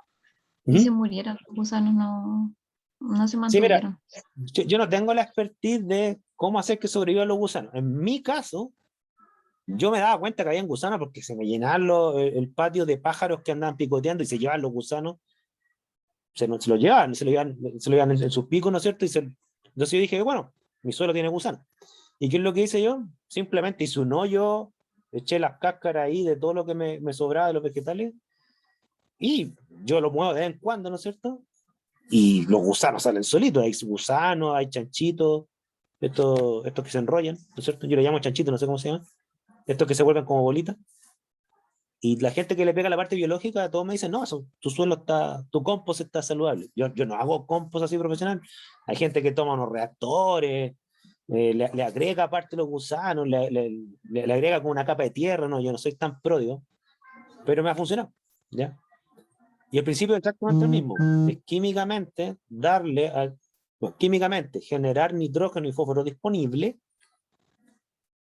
y se Ujú. murieron. Los gusanos no se Sí, mira, mantuvieron. yo no tengo la expertise de cómo hacer que sobrevivan los gusanos. En mi caso, yo me daba cuenta que habían gusanos porque se me llenaban el patio de pájaros que andaban picoteando y se llevaban los gusanos, se los llevaban, se lo llevaban en sus picos, ¿no es cierto? Entonces yo dije, bueno, mi suelo tiene gusanos. ¿Y qué es lo que hice yo? Simplemente hice un hoyo, eché las cáscaras ahí de todo lo que me sobraba de los vegetales y yo lo muevo de vez en cuando, ¿no es cierto? Y los gusanos salen solitos, hay gusanos, hay chanchitos, estos que se enrollan, ¿no es cierto? Yo le llamo chanchitos, no sé cómo se llama, estos que se vuelven como bolitas. Y la gente que le pega la parte biológica, todos me dicen, no, tu suelo está, tu compost está saludable. Yo no hago compost así profesional. Hay gente que toma unos reactores, le agrega aparte los gusanos, le agrega como una capa de tierra, no, yo no soy tan pródigo, pero me ha funcionado, ¿ya? Y el principio es exactamente el mismo, es químicamente bueno, químicamente generar nitrógeno y fósforo disponible.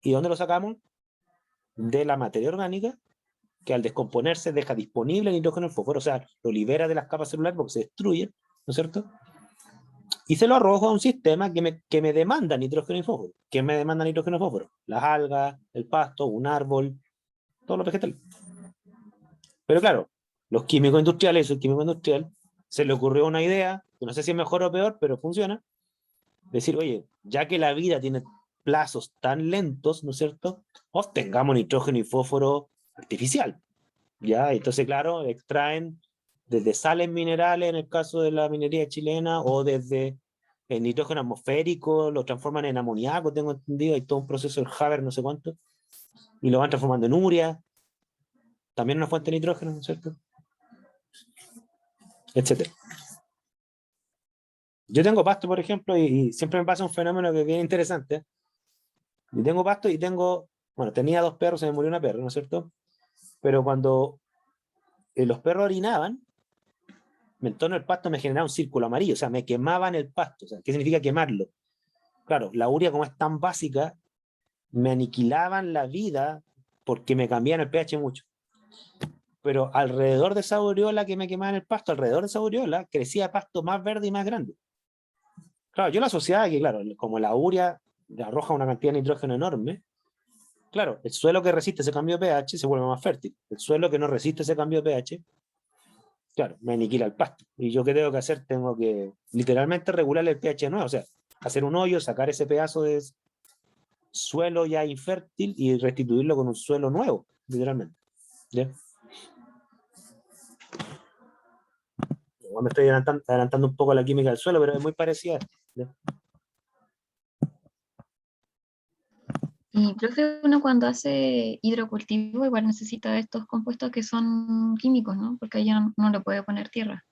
¿Y dónde lo sacamos? De la materia orgánica que al descomponerse deja disponible el nitrógeno y el fósforo, o sea, lo libera de las capas celulares porque se destruyen, ¿no es cierto? Y se lo arrojo a un sistema que me demanda nitrógeno y fósforo. ¿Qué me demanda nitrógeno y fósforo? Las algas, el pasto, un árbol, todos los vegetales. Pero claro, los químicos industriales, el químico industrial, se le ocurrió una idea, que no sé si es mejor o peor, pero funciona, decir, oye, ya que la vida tiene plazos tan lentos, ¿no es cierto? Obtengamos nitrógeno y fósforo artificial. ¿Ya? Entonces, claro, extraen desde sales minerales en el caso de la minería chilena o desde el nitrógeno atmosférico, lo transforman en amoníaco, tengo entendido, hay todo un proceso del Haber, no sé cuánto, y lo van transformando en urea, también una fuente de nitrógeno, ¿no es cierto? Etcétera. Yo tengo pasto, por ejemplo, y siempre me pasa un fenómeno que es bien interesante. Yo tengo pasto y bueno, tenía 2 perros, se me murió una perra, ¿no es cierto? Pero cuando los perros orinaban, en torno al pasto me generaba un círculo amarillo, o sea, me quemaban el pasto. O sea, ¿qué significa quemarlo? Claro, la urea como es tan básica, me aniquilaban la vida porque me cambiaban el pH mucho. Pero alrededor de esa aureola que me quemaban el pasto, alrededor de esa aureola, crecía pasto más verde y más grande. Claro, yo lo asociaba a que, claro, como la urea arroja una cantidad de nitrógeno enorme, claro, el suelo que resiste ese cambio de pH se vuelve más fértil. El suelo que no resiste ese cambio de pH, claro, me aniquila el pasto. ¿Y yo qué tengo que hacer? Tengo que literalmente regular el pH nuevo, o sea, hacer un hoyo, sacar ese pedazo de suelo ya infértil y restituirlo con un suelo nuevo, literalmente. ¿Ya? Igual me estoy adelantando un poco a la química del suelo, pero es muy parecida. ¿Ya? Y profe, uno cuando hace hidrocultivo igual necesita estos compuestos que son químicos, ¿no? Porque ahí ya no le puede poner tierra.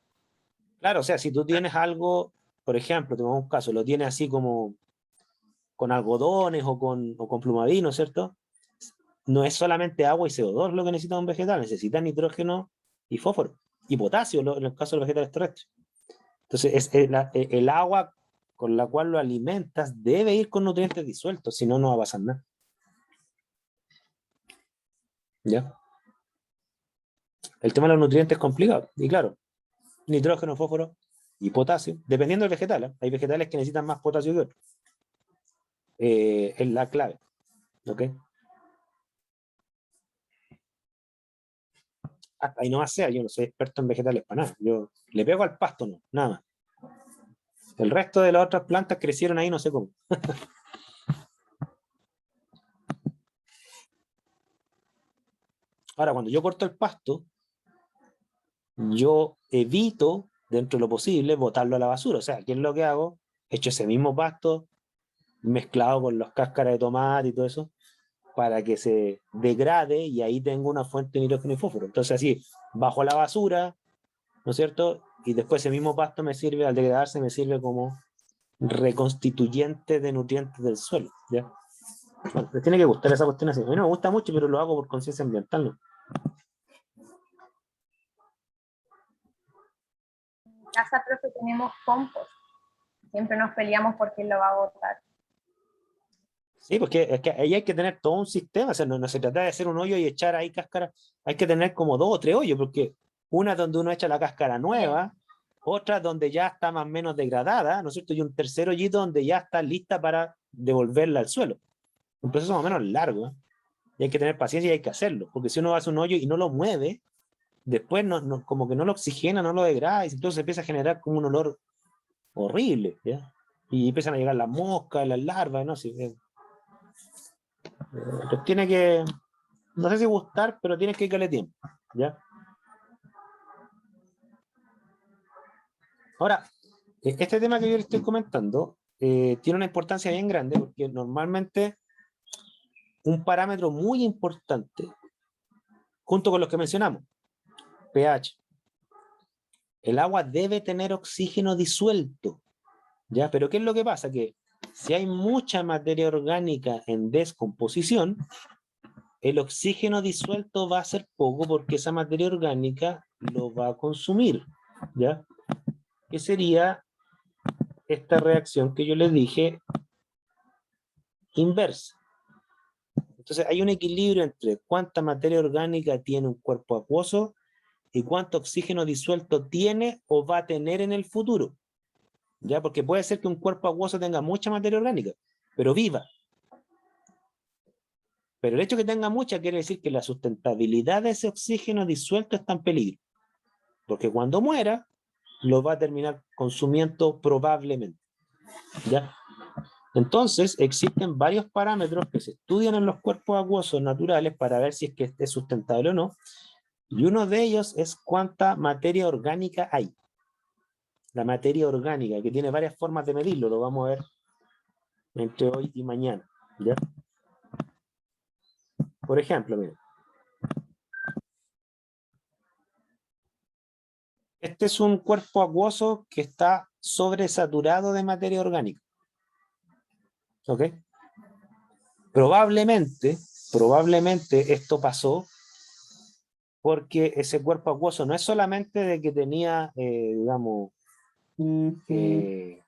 Claro, o sea, si tú tienes algo, por ejemplo, tengo un caso, lo tienes así como con algodones o con plumavino, ¿cierto? No es solamente agua y CO2 lo que necesita un vegetal, necesita nitrógeno y fósforo, y potasio en el caso de los vegetales terrestres. Entonces, el agua con la cual lo alimentas debe ir con nutrientes disueltos, si no, no va a pasar nada. ¿Ya? El tema de los nutrientes es complicado, y claro, nitrógeno, fósforo y potasio, dependiendo del vegetal, ¿eh? Hay vegetales que necesitan más potasio que otros. Es la clave. ¿Ok? Hasta ahí no más sea, yo no soy experto en vegetales para nada. Yo le pego al pasto, no, nada más. El resto de las otras plantas crecieron ahí, no sé cómo. Ahora, cuando yo corto el pasto, yo evito, dentro de lo posible, botarlo a la basura. O sea, ¿qué es lo que hago? Echo ese mismo pasto mezclado con las cáscaras de tomate y todo eso, para que se degrade y ahí tengo una fuente de nitrógeno y fósforo. Entonces así, bajo la basura, ¿no es cierto? Y después ese mismo pasto me sirve, al degradarse, me sirve como reconstituyente de nutrientes del suelo. ¿Ya? Bueno, les tiene que gustar esa cuestión así. A mí no me gusta mucho, pero lo hago por conciencia ambiental, ¿no? En casa, profe, tenemos compost. Siempre nos peleamos por quién lo va a botar. Sí, porque es que ahí hay que tener todo un sistema, o sea, no se trata de hacer un hoyo y echar ahí cáscara, hay que tener como 2 o 3 hoyos, porque una donde uno echa la cáscara nueva, otra donde ya está más o menos degradada, ¿no es cierto? Y un tercer hoyito donde ya está lista para devolverla al suelo. Un proceso más o menos largo, ¿eh? Y hay que tener paciencia y hay que hacerlo, porque si uno hace un hoyo y no lo mueve, después como que no lo oxigena, no lo degrada, y entonces empieza a generar como un olor horrible, ¿ya? Y empiezan a llegar las moscas, las larvas, ¿no? Sí, entonces tiene que, no sé si gustar, pero tienes que dedicarle tiempo, ¿ya? Ahora, este tema que yo le estoy comentando tiene una importancia bien grande, porque normalmente un parámetro muy importante, junto con los que mencionamos, pH, el agua debe tener oxígeno disuelto, ¿ya? Pero ¿qué es lo que pasa? Que si hay mucha materia orgánica en descomposición, el oxígeno disuelto va a ser poco porque esa materia orgánica lo va a consumir, ¿ya? ¿Qué sería esta reacción que yo les dije inversa? Entonces hay un equilibrio entre cuánta materia orgánica tiene un cuerpo acuoso y cuánto oxígeno disuelto tiene o va a tener en el futuro, ¿ya? Porque puede ser que un cuerpo acuoso tenga mucha materia orgánica, pero viva. Pero el hecho de que tenga mucha quiere decir que la sustentabilidad de ese oxígeno disuelto está en peligro. Porque cuando muera, lo va a terminar consumiendo probablemente, ¿ya? Entonces, existen varios parámetros que se estudian en los cuerpos acuosos naturales para ver si es que es sustentable o no. Y uno de ellos es cuánta materia orgánica hay. La materia orgánica, que tiene varias formas de medirlo, lo vamos a ver entre hoy y mañana, ¿ya? Por ejemplo, miren. Este es un cuerpo acuoso que está sobresaturado de materia orgánica. ¿Ok? Probablemente esto pasó porque ese cuerpo acuoso no es solamente de que tenía, digamos, pH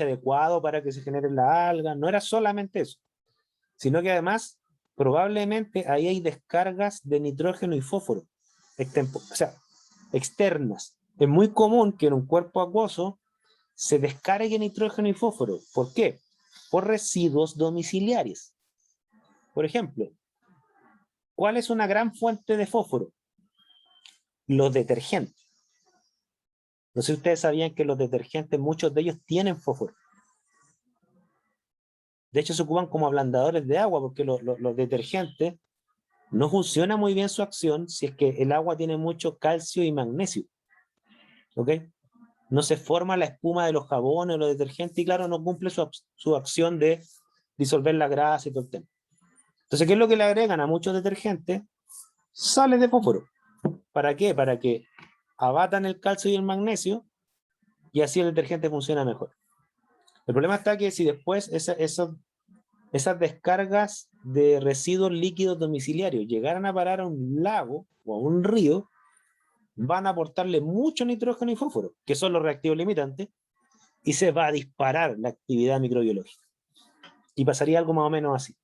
adecuado para que se genere la alga, no era solamente eso, sino que además probablemente ahí hay descargas de nitrógeno y fósforo, o sea, externas. Es muy común que en un cuerpo acuoso se descargue nitrógeno y fósforo. ¿Por qué? Por residuos domiciliares. Por ejemplo, ¿cuál es una gran fuente de fósforo? Los detergentes. No sé si ustedes sabían que los detergentes, muchos de ellos tienen fósforo. De hecho, se ocupan como ablandadores de agua porque los detergentes no funciona muy bien su acción si es que el agua tiene mucho calcio y magnesio. ¿Ok? No se forma la espuma de los jabones o los detergentes y claro, no cumple su acción de disolver la grasa y todo el tema. Entonces, ¿qué es lo que le agregan a muchos detergentes? Sales de fósforo. ¿Para qué? Para que abatan el calcio y el magnesio y así el detergente funciona mejor. El problema está que si después esas descargas de residuos líquidos domiciliarios llegaran a parar a un lago o a un río, van a aportarle mucho nitrógeno y fósforo, que son los reactivos limitantes, y se va a disparar la actividad microbiológica. Y pasaría algo más o menos así.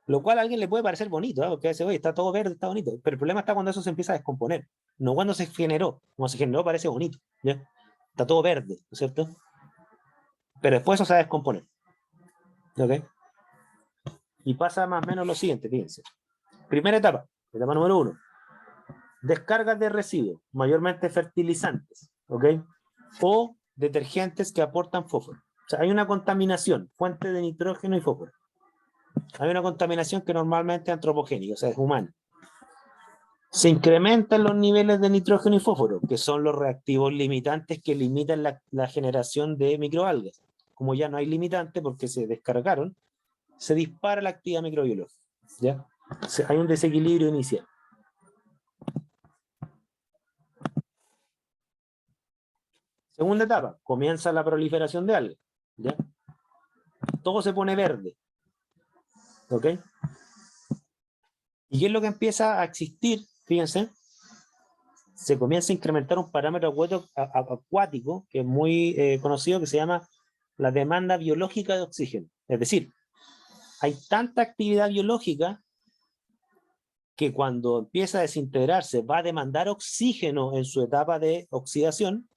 Lo cual a alguien le puede parecer bonito, ¿eh? Porque dice, oye, está todo verde, está bonito. Pero el problema está cuando eso se empieza a descomponer, no cuando se generó. Cuando se generó parece bonito, ¿ya? Está todo verde, ¿no es cierto? Pero después eso se va a descomponer. ¿Ok? Y pasa más o menos lo siguiente, fíjense. Primera etapa número 1. Descargas de residuos, mayormente fertilizantes, ¿ok? O detergentes que aportan fósforo. O sea, hay una contaminación, fuente de nitrógeno y fósforo. Hay una contaminación que normalmente es antropogénica, o sea, es humana. Se incrementan los niveles de nitrógeno y fósforo, que son los reactivos limitantes que limitan la generación de microalgas. Como ya no hay limitante porque se descargaron, se dispara la actividad microbiológica, ¿ya? O sea, hay un desequilibrio inicial. Segunda etapa, comienza la proliferación de algas, ¿ya? Todo se pone verde, ¿ok? ¿Y qué es lo que empieza a existir? Fíjense, se comienza a incrementar un parámetro acuático que es muy conocido, que se llama la demanda biológica de oxígeno. Es decir, hay tanta actividad biológica que cuando empieza a desintegrarse va a demandar oxígeno en su etapa de oxidación,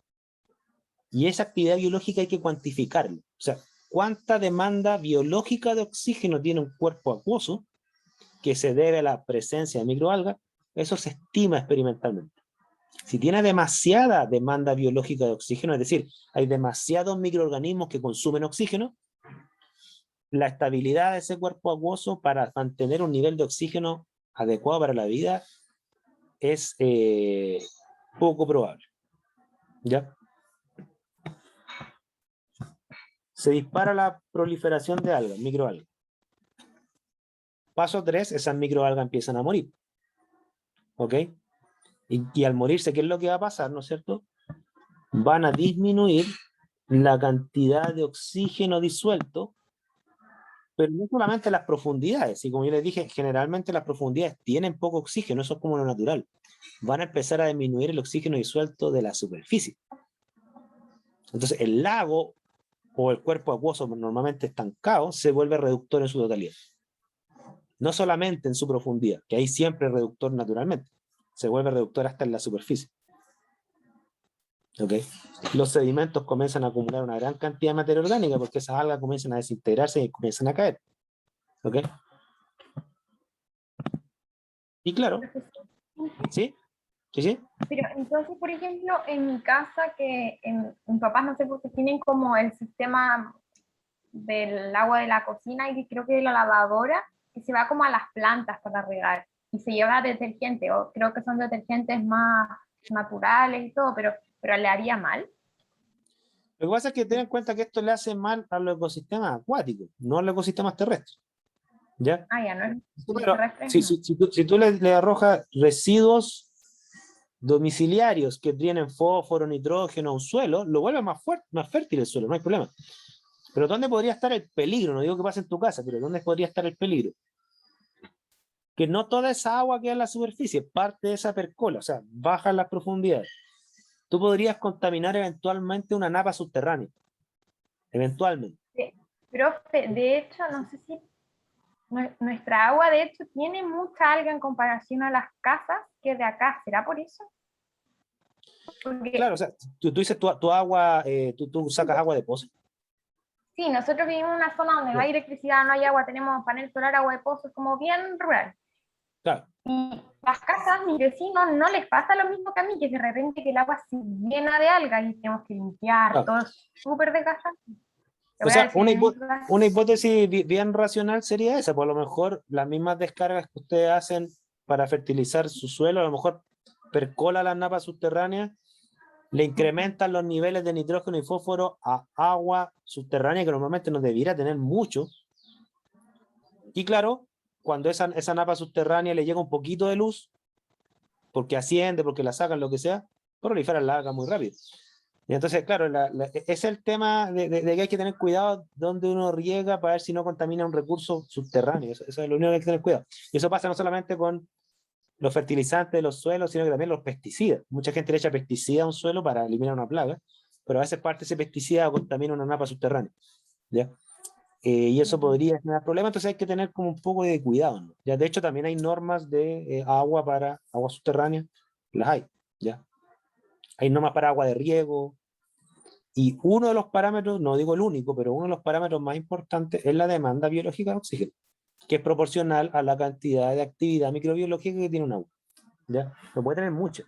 y esa actividad biológica hay que cuantificarla. O sea, ¿cuánta demanda biológica de oxígeno tiene un cuerpo acuoso que se debe a la presencia de microalgas? Eso se estima experimentalmente. Si tiene demasiada demanda biológica de oxígeno, es decir, hay demasiados microorganismos que consumen oxígeno, la estabilidad de ese cuerpo acuoso para mantener un nivel de oxígeno adecuado para la vida es poco probable. ¿Ya? Se dispara la proliferación de algas, microalgas. Paso 3, esas microalgas empiezan a morir. ¿Ok? Y al morirse, ¿qué es lo que va a pasar? ¿No es cierto? Van a disminuir la cantidad de oxígeno disuelto, pero no solamente las profundidades. Y como yo les dije, generalmente las profundidades tienen poco oxígeno, eso es como lo natural. Van a empezar a disminuir el oxígeno disuelto de la superficie. Entonces, el lago o el cuerpo acuoso normalmente estancado se vuelve reductor en su totalidad. No solamente en su profundidad, que ahí siempre es reductor naturalmente, se vuelve reductor hasta en la superficie. ¿Okay? Los sedimentos comienzan a acumular una gran cantidad de materia orgánica porque esas algas comienzan a desintegrarse y comienzan a caer. ¿Okay? Y claro, ¿sí? ¿Sí, sí? Pero entonces, por ejemplo, en mi casa, mis papás, no sé por qué tienen como el sistema del agua de la cocina y creo que de la lavadora, que se va como a las plantas para regar y se lleva detergente, o creo que son detergentes más naturales y todo, pero le haría mal. Lo que pasa es que ten en cuenta que esto le hace mal a los ecosistemas acuáticos, no a los ecosistemas terrestres. ¿Ya? Ah, ya, no es Pero, terrestre, si tú le arrojas residuos domiciliarios que tienen fósforo, nitrógeno a un suelo, lo vuelve más fuerte, más fértil el suelo, no hay problema. Pero ¿dónde podría estar el peligro? No digo que pase en tu casa, pero ¿dónde podría estar el peligro? Que no toda esa agua queda en la superficie, parte de esa percola, o sea, baja en las profundidades. Tú podrías contaminar eventualmente una napa subterránea. Eventualmente. Profe, de hecho, no sé si nuestra agua, de hecho, tiene mucha alga en comparación a las casas que de acá. ¿Será por eso? Porque, claro, o sea, tú dices tu agua, tú sacas agua de pozo. sí, nosotros vivimos en una zona donde no hay electricidad, no hay agua, tenemos panel solar, agua de pozo, es como bien rural. Claro. Y las casas, mis vecinos, no les pasa lo mismo que a mí, que de repente que el agua se llena de algas y tenemos que limpiar, Claro. todo es súper desgastante. O sea, una hipótesis bien racional sería esa, por lo mejor las mismas descargas que ustedes hacen para fertilizar su suelo, a lo mejor percola las napas subterráneas, le incrementan los niveles de nitrógeno y fósforo a agua subterránea que normalmente no debiera tener mucho. Y claro, cuando esa napa subterránea le llega un poquito de luz, porque asciende, porque la sacan, lo que sea, proliferan la alga muy rápido. Y entonces, claro, es el tema de que hay que tener cuidado donde uno riega para ver si no contamina un recurso subterráneo. Eso es lo único que hay que tener cuidado. Y eso pasa no solamente con los fertilizantes de los suelos, sino que también los pesticidas. Mucha gente le echa pesticida a un suelo para eliminar una plaga, pero a veces parte de ese pesticida contamina una napa subterránea. ¿Ya? Y eso podría tener problemas, entonces hay que tener como un poco de cuidado, ¿no? Ya, de hecho, también hay normas de agua para agua subterránea, las hay, ¿ya? Hay normas para agua de riego, y uno de los parámetros, no digo el único, pero uno de los parámetros más importantes es la demanda biológica de oxígeno, que es proporcional a la cantidad de actividad microbiológica que tiene un agua, ¿ya? No puede tener mucha.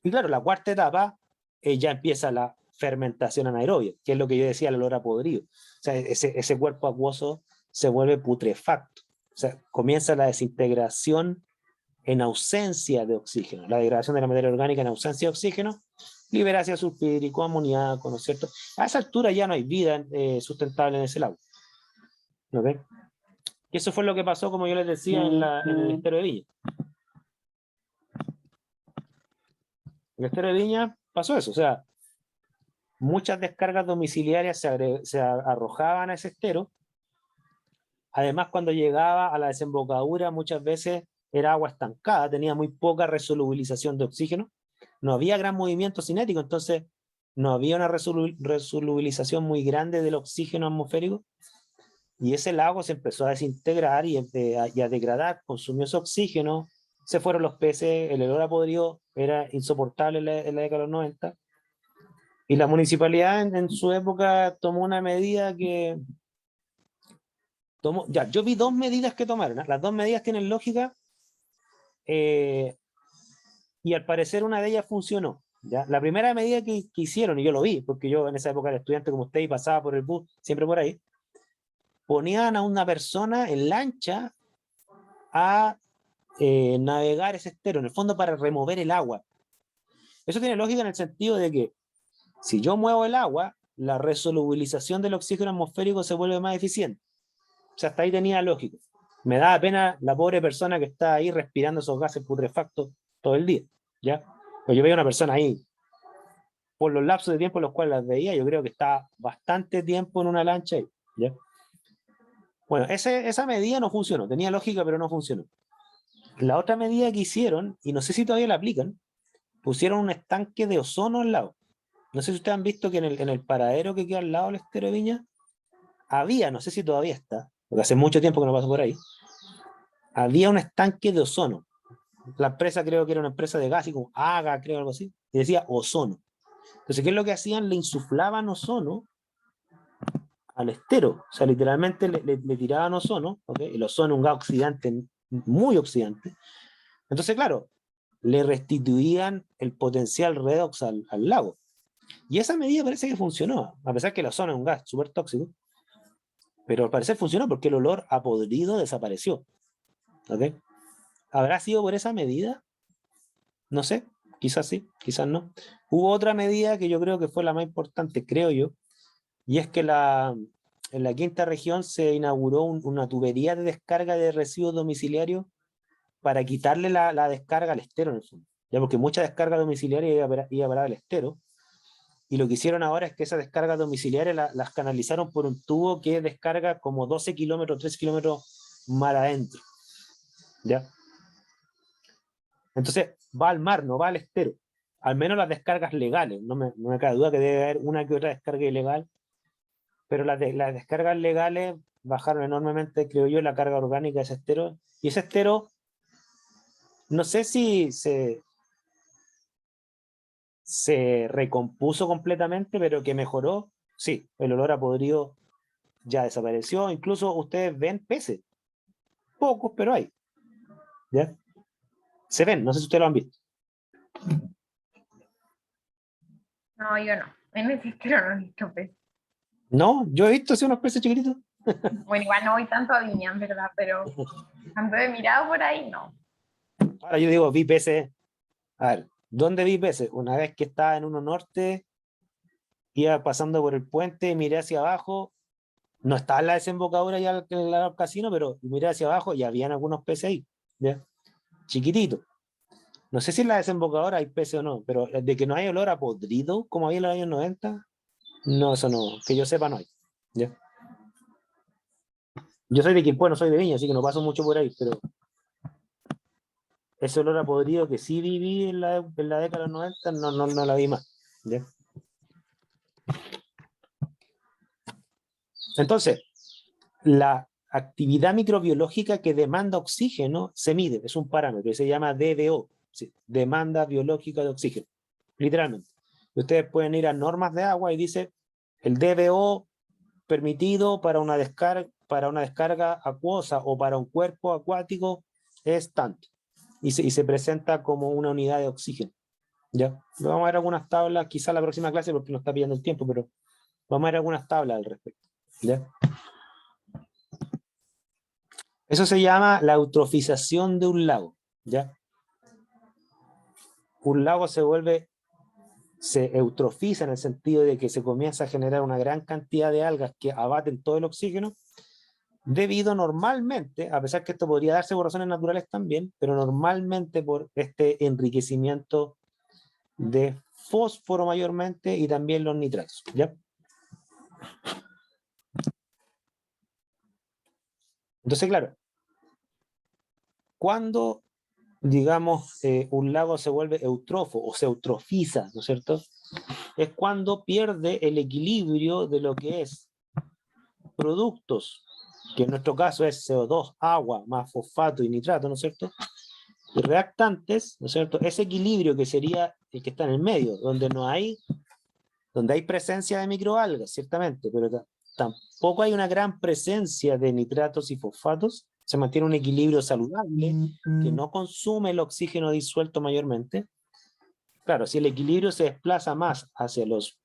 Y claro, la cuarta etapa ya empieza la fermentación anaerobia, que es lo que yo decía, el olor a podrido. O sea, ese cuerpo acuoso se vuelve putrefacto. O sea, comienza la desintegración en ausencia de oxígeno. La degradación de la materia orgánica en ausencia de oxígeno libera ácido sulfúrico, amoníaco, ¿no es cierto? A esa altura ya no hay vida sustentable en ese lago. ¿Okay? Y eso fue lo que pasó, como yo les decía, en el estero de Viña. En el estero de Viña pasó eso, o sea, muchas descargas domiciliarias se arrojaban a ese estero. Además, cuando llegaba a la desembocadura, muchas veces era agua estancada, tenía muy poca resolubilización de oxígeno, no había gran movimiento cinético, entonces no había una resolubilización muy grande del oxígeno atmosférico, y ese lago se empezó a desintegrar y a degradar, consumió ese oxígeno, se fueron los peces, el olor a podrido era insoportable en la década de los 90, y la municipalidad en su época tomó una medida que tomó, ya, yo vi dos medidas que tomaron, ¿eh? Las dos medidas tienen lógica, y al parecer una de ellas funcionó. ¿Ya? La primera medida que hicieron, y yo lo vi, porque yo en esa época era estudiante como usted y pasaba por el bus, siempre por ahí, ponían a una persona en lancha a navegar ese estero, en el fondo para remover el agua. Eso tiene lógica en el sentido de que si yo muevo el agua, la resolubilización del oxígeno atmosférico se vuelve más eficiente. O sea, hasta ahí tenía lógica. Me da pena la pobre persona que está ahí respirando esos gases putrefactos todo el día, ¿ya? Pues yo veía una persona ahí, por los lapsos de tiempo en los cuales las veía, yo creo que está bastante tiempo en una lancha ahí, ¿ya? Bueno, esa medida no funcionó, tenía lógica, pero no funcionó. La otra medida que hicieron, y no sé si todavía la aplican, pusieron un estanque de ozono al lado. No sé si ustedes han visto que en el paradero que queda al lado del estero de Viña, había, no sé si todavía está, porque hace mucho tiempo que no paso por ahí, había un estanque de ozono. La empresa creo que era una empresa de gas, y como AGA, creo, algo así, y decía ozono. Entonces, ¿qué es lo que hacían? Le insuflaban ozono al estero, o sea, literalmente le tiraban ozono, ¿okay? El ozono es un gas oxidante, muy oxidante. Entonces, claro, le restituían el potencial redox al lago. Y esa medida parece que funcionó, a pesar que el ozono es un gas súper tóxico, pero al parecer funcionó porque el olor a podrido desapareció. ¿Okay? ¿Habrá sido por esa medida? No sé, quizás sí, quizás no. Hubo otra medida que yo creo que fue la más importante, creo yo, y es que en la quinta región se inauguró una tubería de descarga de residuos domiciliarios para quitarle la descarga al estero, en el fondo. Ya, porque mucha descarga domiciliaria iba a parar al estero, y lo que hicieron ahora es que esa descarga domiciliaria las canalizaron por un tubo que descarga como 12 kilómetros, 13 kilómetros mar adentro. ¿Ya? Entonces va al mar, no va al estero. Al menos las descargas legales. No me cabe duda que debe haber una que otra descarga ilegal, pero las descargas legales bajaron enormemente, creo yo, la carga orgánica de ese estero. Y ese estero, no sé si se recompuso completamente, pero que mejoró, sí, el olor a podrido ya desapareció. Incluso ustedes ven peces, pocos, pero hay. ¿Ya? Se ven, no sé si ustedes lo han visto. No, yo no. En ese estilo no he visto peces. No, yo he visto así unos peces chiquititos. Bueno, igual no voy tanto a Viña, en verdad, pero cuando he mirado por ahí, no. Ahora yo digo, vi peces. A ver, ¿dónde vi peces? Una vez que estaba en uno norte, iba pasando por el puente, miré hacia abajo, no estaba en la desembocadura ya al casino, pero miré hacia abajo y habían algunos peces ahí, ¿ya? Chiquititos. No sé si en la desembocadura hay peces o no, pero de que no hay olor a podrido, como había en los años 90, no, eso no, que yo sepa no hay, ¿ya? Yo soy de Quilpué, no soy de Viña, así que no paso mucho por ahí, pero ese olor a podrido que sí viví en la década de los 90, no la vi más, ¿ya? Entonces, la actividad microbiológica que demanda oxígeno se mide, es un parámetro, y se llama DBO, ¿sí? Demanda biológica de oxígeno, literalmente. Ustedes pueden ir a normas de agua y dice el DBO permitido para una descarga acuosa o para un cuerpo acuático es tanto, y se presenta como una unidad de oxígeno. ¿Ya? Vamos a ver algunas tablas, quizá la próxima clase porque nos está pidiendo el tiempo, pero vamos a ver algunas tablas al respecto. ¿Ya? Eso se llama la eutrofización de un lago, ¿ya? Un lago se eutrofiza en el sentido de que se comienza a generar una gran cantidad de algas que abaten todo el oxígeno, debido normalmente, a pesar que esto podría darse por razones naturales también, pero normalmente por este enriquecimiento de fósforo mayormente y también los nitratos, ¿ya? Entonces, claro, cuando digamos, un lago se vuelve eutrofo o se eutrofiza, ¿no es cierto? Es cuando pierde el equilibrio de lo que es productos, que en nuestro caso es CO2, agua, más fosfato y nitrato, ¿no es cierto? Y reactantes, ¿no es cierto? Ese equilibrio que sería el que está en el medio, donde hay presencia de microalgas, ciertamente, pero tampoco hay una gran presencia de nitratos y fosfatos, se mantiene un equilibrio saludable que no consume el oxígeno disuelto mayormente. Claro, si el equilibrio se desplaza más hacia los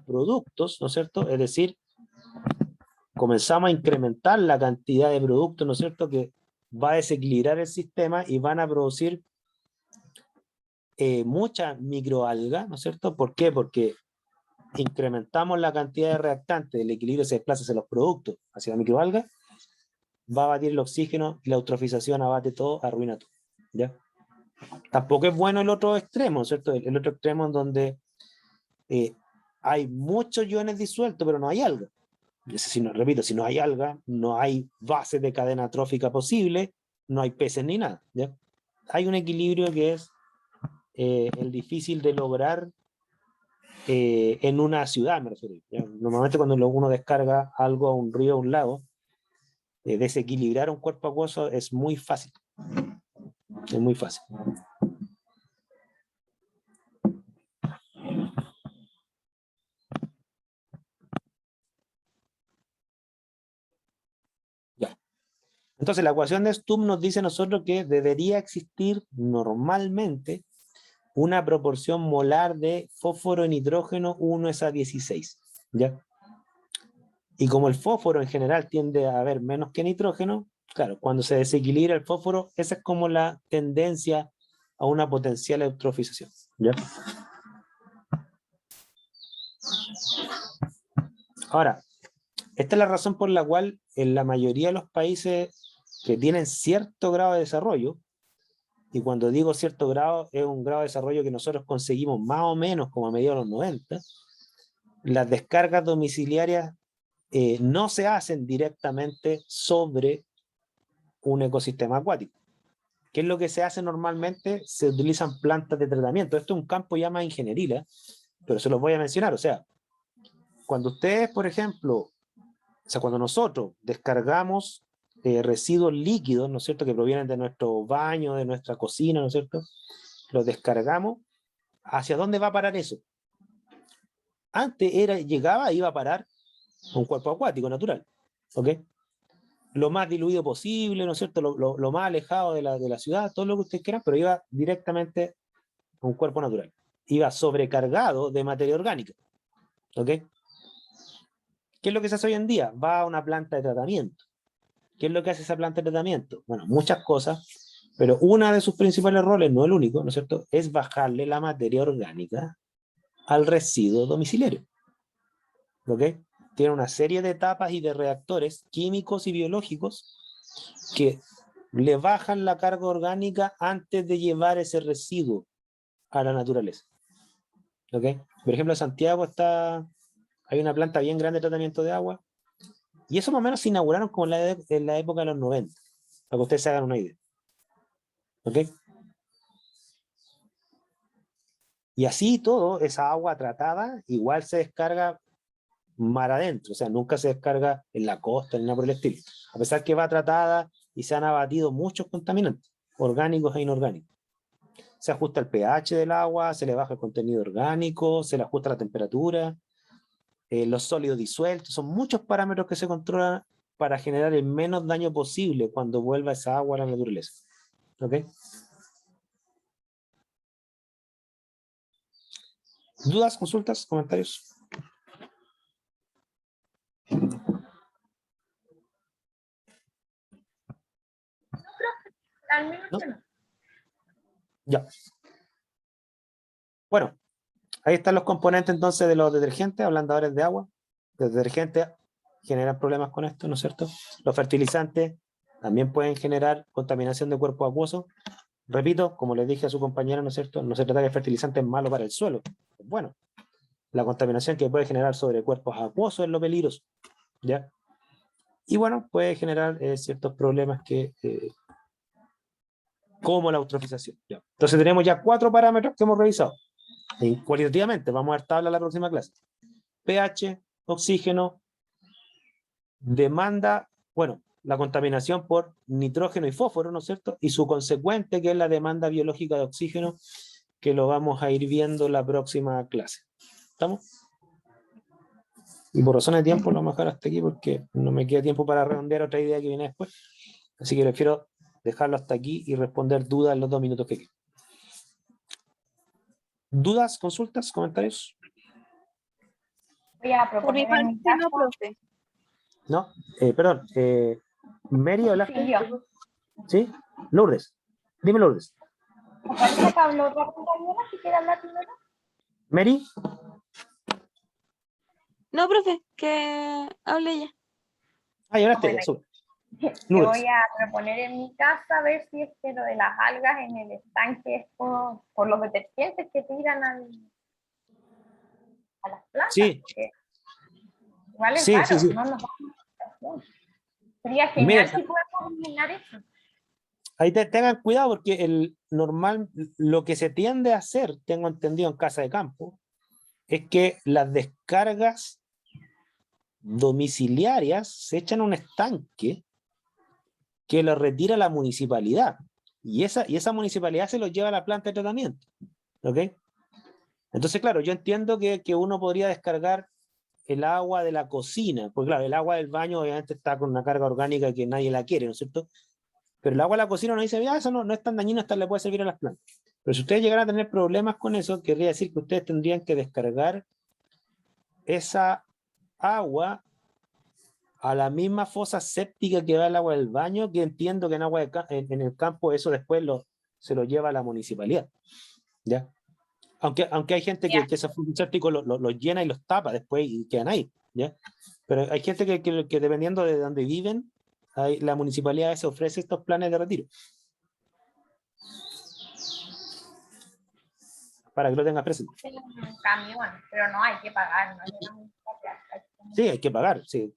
productos, ¿no es cierto? Es decir, comenzamos a incrementar la cantidad de productos, ¿no es cierto?, que va a desequilibrar el sistema y van a producir mucha microalga, ¿no es cierto? ¿Por qué? Porque incrementamos la cantidad de reactantes, el equilibrio se desplaza hacia los productos, hacia la microalga, va a abatir el oxígeno, la eutrofización abate todo, arruina todo, ¿ya? Tampoco es bueno el otro extremo, ¿no es cierto? El otro extremo en donde hay muchos iones disueltos, pero no hay alga. Repito, si no hay alga, no hay base de cadena trófica posible, no hay peces ni nada, ¿ya? Hay un equilibrio que es el difícil de lograr en una ciudad, me refiero, ¿ya? Normalmente cuando uno descarga algo a un río, a un lago, desequilibrar un cuerpo acuoso es muy fácil. Es muy fácil. Ya. Entonces la ecuación de Stubb nos dice a nosotros que debería existir normalmente una proporción molar de fósforo y nitrógeno 1:16, ¿ya? Y como el fósforo en general tiende a haber menos que nitrógeno, claro, cuando se desequilibra el fósforo, esa es como la tendencia a una potencial eutrofización, ¿ya? Ahora, esta es la razón por la cual en la mayoría de los países que tienen cierto grado de desarrollo, y cuando digo cierto grado, es un grado de desarrollo que nosotros conseguimos más o menos como a mediados de los 90, las descargas domiciliarias no se hacen directamente sobre un ecosistema acuático. ¿Qué es lo que se hace normalmente? Se utilizan plantas de tratamiento. Esto es un campo ya más ingenieril, pero se los voy a mencionar. O sea, cuando ustedes, por ejemplo, o sea, cuando nosotros descargamos residuos líquidos, ¿no es cierto?, que provienen de nuestro baño, de nuestra cocina, ¿no es cierto?, los descargamos, ¿hacia dónde va a parar eso? Antes llegaba e iba a parar a un cuerpo acuático natural, ¿ok? Lo más diluido posible, ¿no es cierto?, lo más alejado de la ciudad, todo lo que ustedes quieran, pero iba directamente a un cuerpo natural. Iba sobrecargado de materia orgánica, ¿ok? ¿Qué es lo que se hace hoy en día? Va a una planta de tratamiento. ¿Qué es lo que hace esa planta de tratamiento? Bueno, muchas cosas, pero una de sus principales roles, no el único, ¿no es cierto?, es bajarle la materia orgánica al residuo domiciliario, ¿ok? Tiene una serie de etapas y de reactores químicos y biológicos que le bajan la carga orgánica antes de llevar ese residuo a la naturaleza, ¿ok? Por ejemplo, en Santiago hay una planta bien grande de tratamiento de agua, y eso más o menos se inauguraron como en la época de los 90, para que ustedes se hagan una idea, ¿ok? Y así todo, esa agua tratada igual se descarga mar adentro, o sea, nunca se descarga en la costa ni nada por el estilo, a pesar que va tratada y se han abatido muchos contaminantes, orgánicos e inorgánicos. Se ajusta el pH del agua, se le baja el contenido orgánico, se le ajusta la temperatura, los sólidos disueltos, son muchos parámetros que se controlan para generar el menos daño posible cuando vuelva esa agua a la naturaleza. ¿Ok? ¿Dudas, consultas, comentarios? Al menos ¿No? que no. Ya. Bueno, ahí están los componentes entonces de los detergentes, ablandadores de agua. Los detergentes generan problemas con esto, ¿no es cierto? Los fertilizantes también pueden generar contaminación de cuerpos acuosos. Repito, como les dije a su compañera, ¿no es cierto? No se trata de que el fertilizante es malo para el suelo. Bueno, la contaminación que puede generar sobre cuerpos acuosos es lo peligroso, ¿ya? Y bueno, puede generar ciertos problemas que como la eutrofización. Ya. Entonces tenemos ya 4 parámetros que hemos revisado. Y cualitativamente, vamos a ver tabla la próxima clase. pH, oxígeno, demanda, bueno, la contaminación por nitrógeno y fósforo, ¿no es cierto? Y su consecuente, que es la demanda biológica de oxígeno, que lo vamos a ir viendo la próxima clase. ¿Estamos? Y por razones de tiempo lo vamos a dejar hasta aquí porque no me queda tiempo para redondear otra idea que viene después. Así que prefiero dejarlo hasta aquí y responder dudas en los 2 minutos que quedan. ¿Dudas, consultas, comentarios? Voy a Por mi proponer en mi parte, no, caso. profe. No, perdón. Mary, ¿hablaste? Sí, yo. ¿Sí? Lourdes. Dime, Lourdes. Me parece que habló otra compañera, si quiere hablar primero. Mary. No, profe, que hable ella. Ah, ya hablaste. Bueno, Ya, súper. que Lourdes. voy a proponer en mi casa a ver si es que lo de las algas en el estanque es por los detergentes que tiran a las plantas. Sí. Porque igual es Sí, raro, sí, sí. no nos da explicación. Sería Mira, genial si podemos eliminar eso. ahí tengan cuidado porque el normal, lo que se tiende a hacer, tengo entendido en casa de campo, es que las descargas domiciliarias se echan a un estanque que lo retira la municipalidad. Y esa municipalidad se lo lleva a la planta de tratamiento. ¿Ok? Entonces, claro, yo entiendo que uno podría descargar el agua de la cocina, porque claro, el agua del baño obviamente está con una carga orgánica que nadie la quiere, ¿no es cierto? Pero el agua de la cocina uno dice, ya, eso no es tan dañino, hasta le puede servir a las plantas. Pero si ustedes llegaran a tener problemas con eso, querría decir que ustedes tendrían que descargar esa agua a la misma fosa séptica que va el agua del baño, que entiendo que en el campo eso después se lo lleva a la municipalidad. ¿Ya? Aunque hay gente que esos fosas sépticos los llena y los tapa después y quedan ahí. ¿Ya? Pero hay gente que dependiendo de dónde viven, la municipalidad se ofrece estos planes de retiro. Para que lo tengas presente. Un camión, pero no hay que pagar. No llegamos a pagar. Sí, hay que pagar, sí.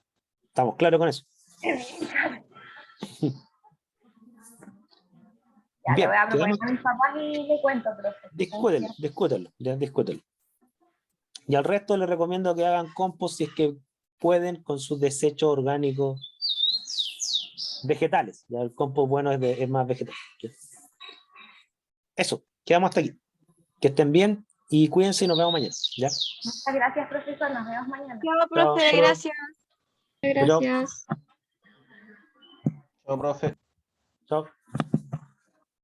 Estamos claros con eso. Ya Bien, le voy a proponer quedamos. a mis papás y le cuento, profe. Discútelo. Y al resto les recomiendo que hagan compost si es que pueden con sus desechos orgánicos vegetales. Ya el compost bueno es más vegetal. Eso, quedamos hasta aquí. Que estén bien y cuídense y nos vemos mañana. ¿Ya? Muchas gracias, profesor. Nos vemos mañana. Chao, profe, Chao. gracias. Gracias. Chao, profe. Chao.